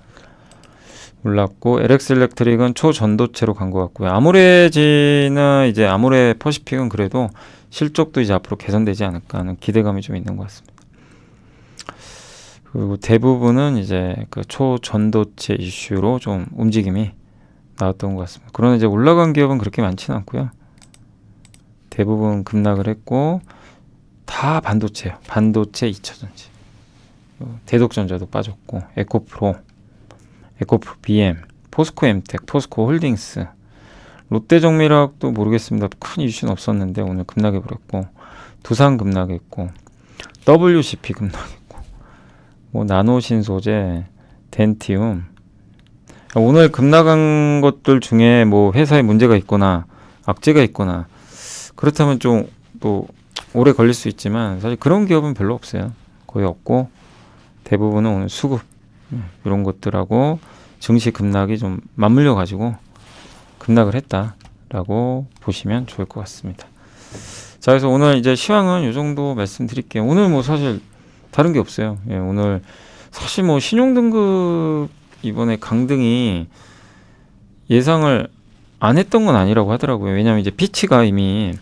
올랐고 LX 일렉트릭은 초전도체로 간 것 같고요. 아모레지나 이제 아모레 퍼시픽은 그래도 실적도 이제 앞으로 개선되지 않을까 하는 기대감이 좀 있는 것 같습니다. 그리고 대부분은 이제 그 초전도체 이슈로 좀 움직임이 나왔던 것 같습니다. 그러나 이제 올라간 기업은 그렇게 많지는 않고요. 대부분 급락을 했고 다 반도체예요. 반도체 2차전지. 대덕전자도 빠졌고 에코프로, 에코프로 BM, 포스코 엠텍, 포스코 홀딩스, 롯데정밀화학도 모르겠습니다. 큰 이슈는 없었는데 오늘 급락해 버렸고 두산 급락했고 WCP 급락했고 뭐 나노신소재, 덴티움 오늘 급락한 것들 중에 뭐 회사에 문제가 있거나 악재가 있거나 그렇다면 좀 또 오래 걸릴 수 있지만 사실 그런 기업은 별로 없어요. 거의 없고 대부분은 오늘 수급 이런 것들하고 증시 급락이 좀 맞물려 가지고 급락을 했다라고 보시면 좋을 것 같습니다. 자, 그래서 오늘 이제 시황은 이 정도 말씀드릴게요. 오늘 뭐 사실 다른 게 없어요. 예, 오늘 사실 뭐 신용등급 이번에 강등이 예상을 안 했던 건 아니라고 하더라고요. 왜냐하면 이제 피치가 이미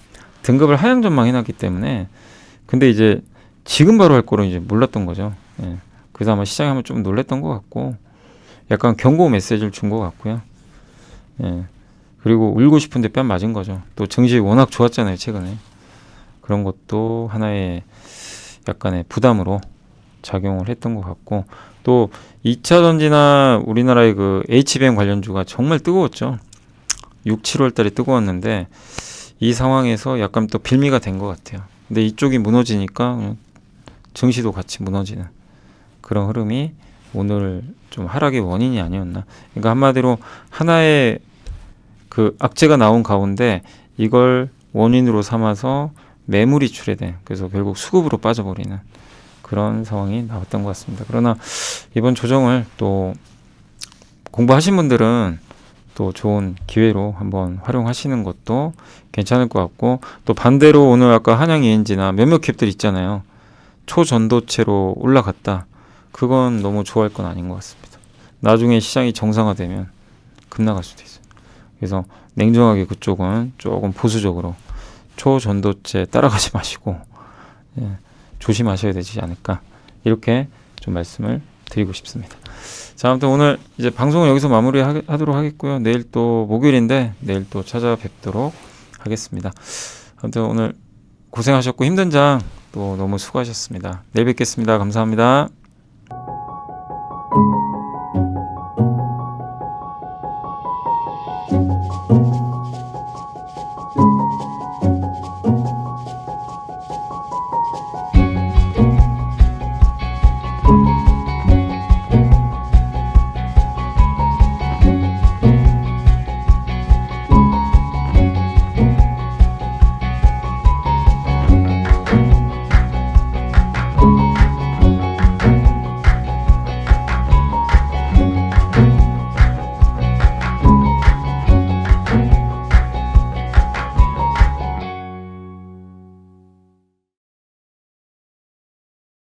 등급을 하향 전망해놨기 때문에 근데 이제 지금 바로 할 거로 이제 몰랐던 거죠. 예, 그래서 아마 시장이 한번 좀 놀랬던 것 같고 약간 경고 메시지를 준 것 같고요. 예, 그리고 울고 싶은데 뺨 맞은 거죠. 또 증시 워낙 좋았잖아요, 최근에. 그런 것도 하나의 약간의 부담으로 작용을 했던 것 같고 또 2차 전지나 우리나라의 그 HBM 관련주가 정말 뜨거웠죠. 6, 7월 달에 뜨거웠는데 이 상황에서 약간 또 빌미가 된 것 같아요. 근데 이쪽이 무너지니까 증시도 같이 무너지는 그런 흐름이 오늘 좀 하락의 원인이 아니었나. 그러니까 한마디로 하나의 그 악재가 나온 가운데 이걸 원인으로 삼아서 매물이 출회된 그래서 결국 수급으로 빠져버리는 그런 상황이 나왔던 것 같습니다. 그러나 이번 조정을 또 공부하신 분들은 또 좋은 기회로 한번 활용하시는 것도 괜찮을 것 같고, 또 반대로 오늘 아까 한양 ENG나 몇몇 캡들 있잖아요. 초전도체로 올라갔다. 그건 너무 좋아할 건 아닌 것 같습니다. 나중에 시장이 정상화되면 급나갈 수도 있어요. 그래서 냉정하게 그쪽은 조금 보수적으로 초전도체 따라가지 마시고 예, 조심하셔야 되지 않을까, 이렇게 좀 말씀을 드리고 싶습니다. 자, 아무튼 오늘 이제 방송을 여기서 마무리하도록 하겠고요. 내일 또 목요일인데 내일 또 찾아뵙도록 하겠습니다. 아무튼 오늘 고생하셨고 힘든 장 또 너무 수고하셨습니다. 내일 뵙겠습니다. 감사합니다.